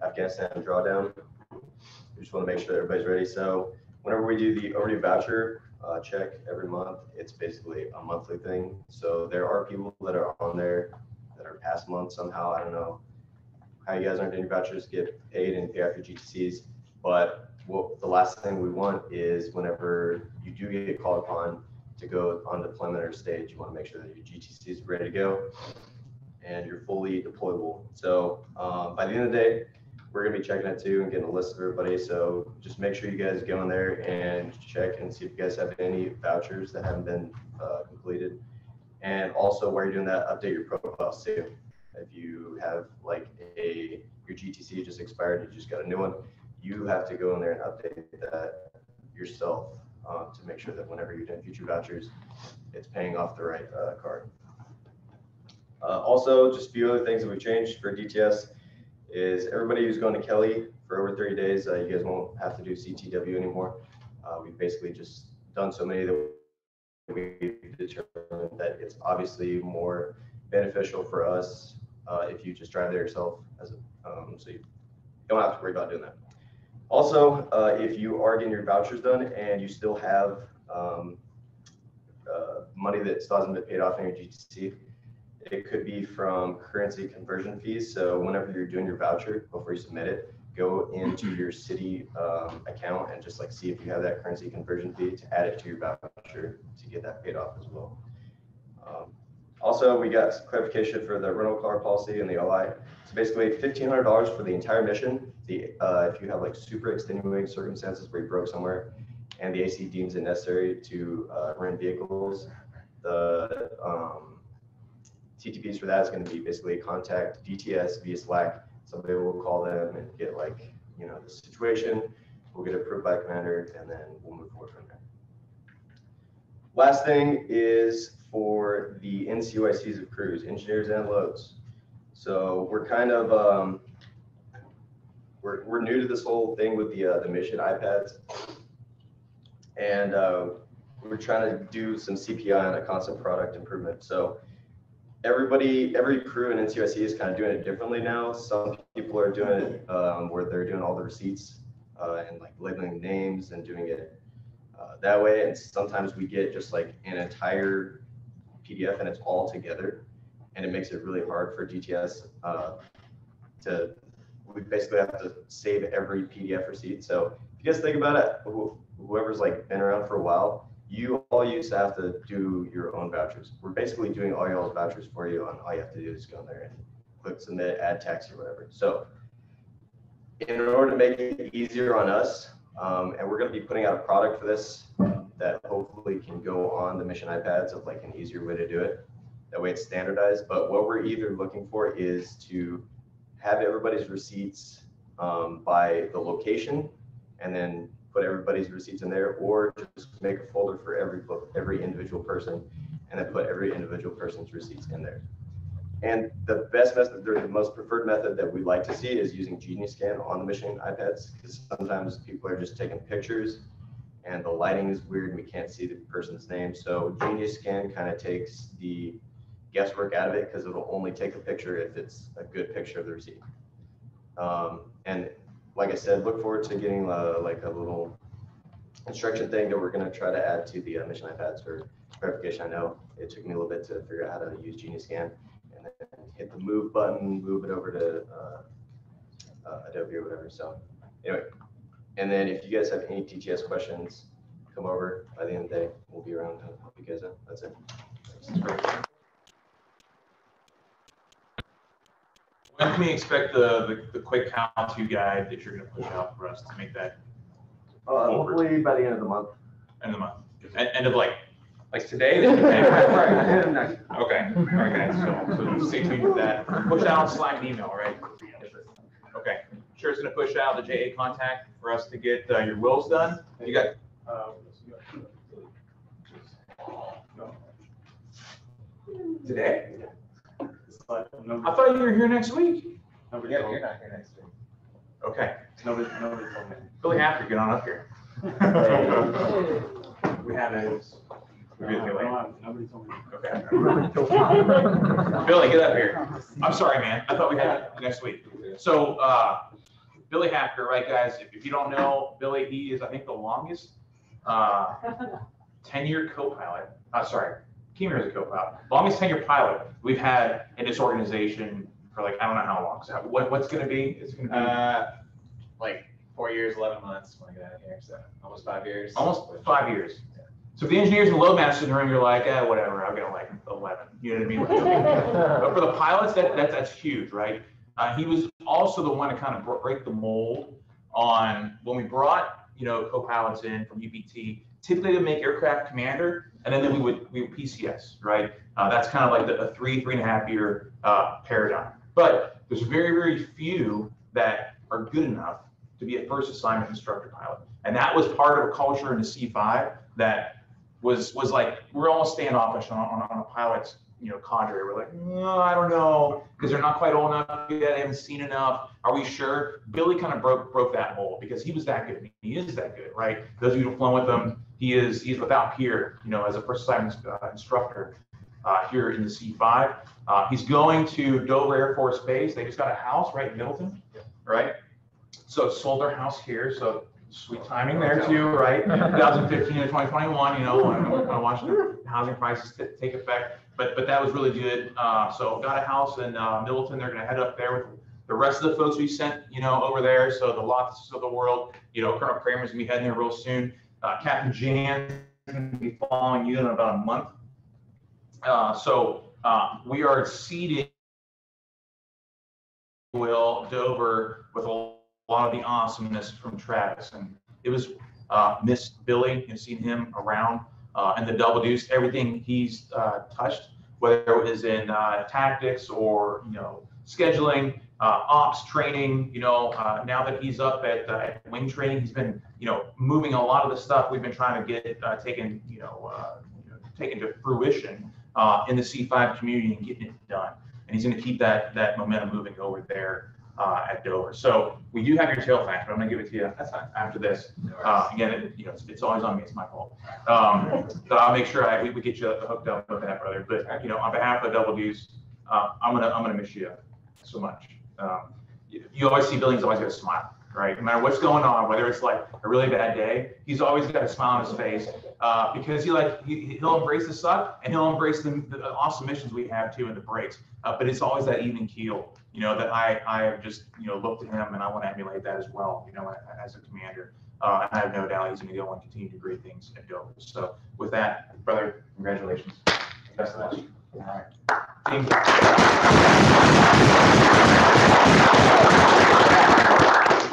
Afghanistan drawdown, we just want to make sure that everybody's ready. So whenever we do the overdue voucher check every month, it's basically a monthly thing. So there are people that are on there that are past months somehow. I don't know how you guys aren't doing your vouchers, get paid and pay off your GTCs. But the last thing we want is whenever you do get called upon to go on deployment or stage, you want to make sure that your GTC is ready to go and you're fully deployable. So by the end of the day, we're going to be checking it too and getting a list of everybody. So just make sure you guys go in there and check and see if you guys have any vouchers that haven't been completed. And also while you're doing that, update your profiles too. If you have like your GTC just expired, you just got a new one, you have to go in there and update that yourself to make sure that whenever you're doing future vouchers, it's paying off the right card. Also, just a few other things that we've changed for DTS is everybody who's going to Kelly for over 30 days, you guys won't have to do CTW anymore. We've basically just done so many that we determined that it's obviously more beneficial for us if you just drive there yourself, so you don't have to worry about doing that. Also, if you are getting your vouchers done and you still have money that still hasn't been paid off in your GTC, it could be from currency conversion fees. So whenever you're doing your voucher, before you submit it, go into your city account and just like see if you have that currency conversion fee to add it to your voucher to get that paid off as well. Also, we got clarification for the rental car policy and the OI. So basically $1,500 for the entire mission. If you have like super extenuating circumstances where you broke somewhere and the AC deems it necessary to rent vehicles, the TTPs for that is going to be basically contact DTS via Slack. Somebody will call them and get like, you know, the situation. We'll get approved by commander and then we'll move forward from there. Last thing is for the NCOICs of crews, engineers and loads. So we're kind of, we're new to this whole thing with the mission iPads. And we're trying to do some CPI on a constant product improvement. So every crew in NCOIC is kind of doing it differently now. Some people are doing it where they're doing all the receipts and like labeling names and doing it that way. And sometimes we get just like an entire PDF and it's all together, and it makes it really hard for DTS we basically have to save every PDF receipt. So if you guys think about it, whoever's like been around for a while, you all used to have to do your own vouchers. We're basically doing all y'all's vouchers for you, and all you have to do is go in there and click submit, add text or whatever. So in order to make it easier on us, and we're going to be putting out a product for this that hopefully can go on the mission iPads of like an easier way to do it. That way it's standardized. But what we're either looking for is to have everybody's receipts by the location and then put everybody's receipts in there, or just make a folder for every individual person and then put every individual person's receipts in there. And the best method, or the most preferred method that we like to see is using Genius Scan on the mission iPads, because sometimes people are just taking pictures and the lighting is weird and we can't see the person's name. So Genius Scan kind of takes the guesswork out of it, because it'll only take a picture if it's a good picture of the receipt. And like I said, look forward to getting like a little instruction thing that we're going to try to add to the mission iPads for verification. I know it took me a little bit to figure out how to use Genius Scan, and then hit the move button, move it over to Adobe or whatever. So anyway, and then if you guys have any TTS questions, come over. By the end of the day, we'll be around to help you guys out. That's it. When can we expect the quick how-to guide that you're going to push out for us to make that? Hopefully by the end of the month. End of the month. End of like today? Okay. Okay. So stay tuned with that. Push out Slack and email, right? Okay. Sure, it's going to push out the JA contact for us to get your wills done. You got. Today? I thought you were here next week. Nobody Yeah, told you're me. not here next week. Okay. Nobody told me. Billy Hafker, get on up here. We had a. Nobody told me. Okay. Billy, get up here. I'm sorry, man. I thought we had it next week. So, Billy Hafker, right, guys? If you don't know, Billy, he is, I think, the longest tenure co-pilot. Sorry, Keemer is a co-pilot. Longest tenure pilot we've had in this organization for like, I don't know how long. So what's going to be? It's going to be like 4 years, 11 months when I got out here. So almost 5 years. Almost 5 years. So if the engineers and load masters in the room, you're like, whatever, I'll get like 11. You know what I mean? But for the pilots, that's huge, right? He was also the one to kind of break the mold on when we brought, co-pilots in from UPT. Typically, they would make aircraft commander, and then we would PCS, right? That's kind of like a 3.5 year paradigm. But there's very, very few that are good enough to be a first assignment instructor pilot. And that was part of a culture in the C5 that was like, we're almost standoffish on a pilot's, cadre. We're like, no, I don't know, because they're not quite old enough yet. They haven't seen enough. Are we sure? Billy kind of broke that mold because he was that good. He is that good, right? Those of you who've flown with him, he's without peer, as a first assignment instructor here in the C5. He's going to Dover Air Force Base. They just got a house right in Middleton, right? So sold their house here. So sweet timing there too, right? 2015 to 2021, I'm watching the housing prices take effect. But that was really good. So got a house in Middleton. They're going to head up there with the rest of the folks we sent, over there. So the lots of the world, Colonel Kramer's going to be heading there real soon. Captain Jan's going to be following you in about a month. So we are seated, Dover with a lot of the awesomeness from Travis. And it was Miss Billy, seeing him around. And the double deuce, everything he's touched, whether it was in tactics or scheduling, ops training. Now that he's up at wing training, he's been moving a lot of the stuff we've been trying to get taken to fruition in the C5 community and getting it done. And he's going to keep that momentum moving over there at Dover. So we do have your tail facts, but I'm going to give it to you after this. Again, it's always on me. It's my fault. So I'll make sure we get you hooked up with that, brother. But on behalf of the Double Deuce, I'm gonna miss you so much. You always see Billy. He's always got a smile, right? No matter what's going on, whether it's like a really bad day, he's always got a smile on his face because he'll embrace the suck and he'll embrace the awesome missions we have too in the breaks. But it's always that even keel, that I have just looked at him and I want to emulate that as well, as a commander. And I have no doubt he's going to go and continue to do great things at Dover. So with that, brother, congratulations. Best of luck. All right. Team.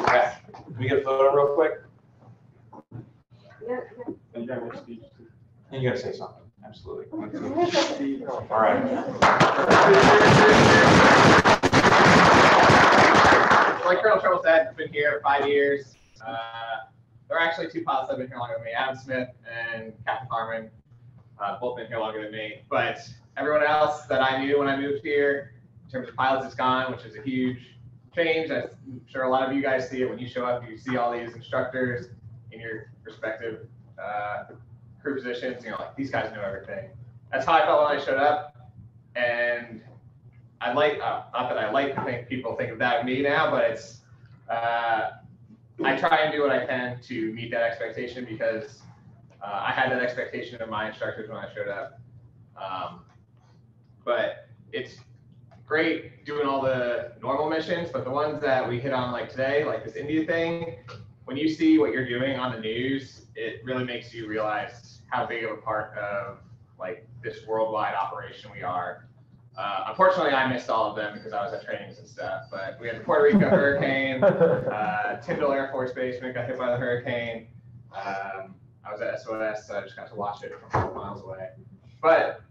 Okay. Can we get a photo real quick? Yeah. And you got a speech. And you got to say something. Absolutely. All right. Like Colonel Trouble said, I've been here 5 years. There are actually two pilots that have been here longer than me, Adam Smith and Captain Harmon. Both been here longer than me. But everyone else that I knew when I moved here, in terms of pilots, is gone, which is a huge change. I'm sure a lot of you guys see it when you show up. You see all these instructors in your respective crew positions. Like, these guys know everything. That's how I felt when I showed up. And I'd like, not that I like to think people think of that of me now, but it's, I try and do what I can to meet that expectation because I had that expectation of my instructors when I showed up. But it's great doing all the normal missions, but the ones that we hit on like today, like this India thing, when you see what you're doing on the news, it really makes you realize how big of a part of like this worldwide operation we are. Unfortunately, I missed all of them because I was at trainings and stuff, but we had the Puerto Rico hurricane, Tyndall Air Force Base when it got hit by the hurricane. I was at SOS, so I just got to watch it from 4 miles away. But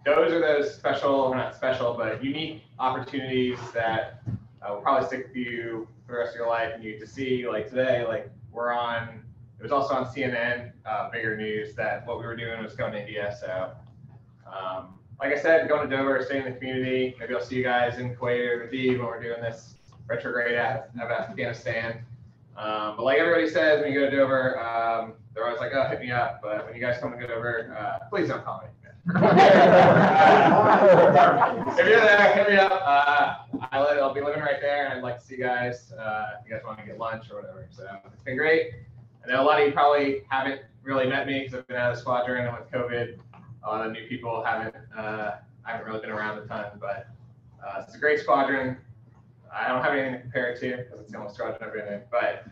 those are those special, or not special, but unique opportunities that will probably stick with you for the rest of your life. And you get to see, like today, like we're on, it was also on CNN, bigger news that what we were doing was going to India. So like I said, going to Dover, staying in the community. Maybe I'll see you guys in Kuwait or Madrid when we're doing this retrograde out of Afghanistan. But like everybody says, when you go to Dover, they're always like, oh, hit me up. But when you guys come to Dover, please don't call me. If you're there, hit me up. I'll be living right there, and I'd like to see you guys. If you guys want to get lunch or whatever. So it's been great. I know a lot of you probably haven't really met me because I've been out of the squadron, and with COVID, a lot of new people haven't really been around a ton. But it's a great squadron. I don't have anything to compare it to because it's the only squadron I've been in. But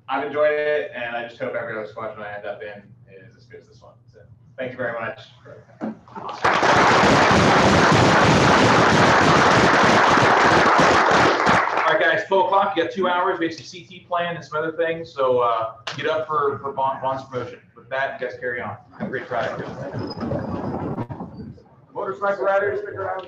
I've enjoyed it, and I just hope every other squadron I end up in is as good as this one. So thank you very much. All right, guys, 12 o'clock. You got 2 hours. We have some CT plan and some other things. So get up for Bond's promotion. With that, you guys carry on. Have a great Friday. Motorcycle riders, stick around.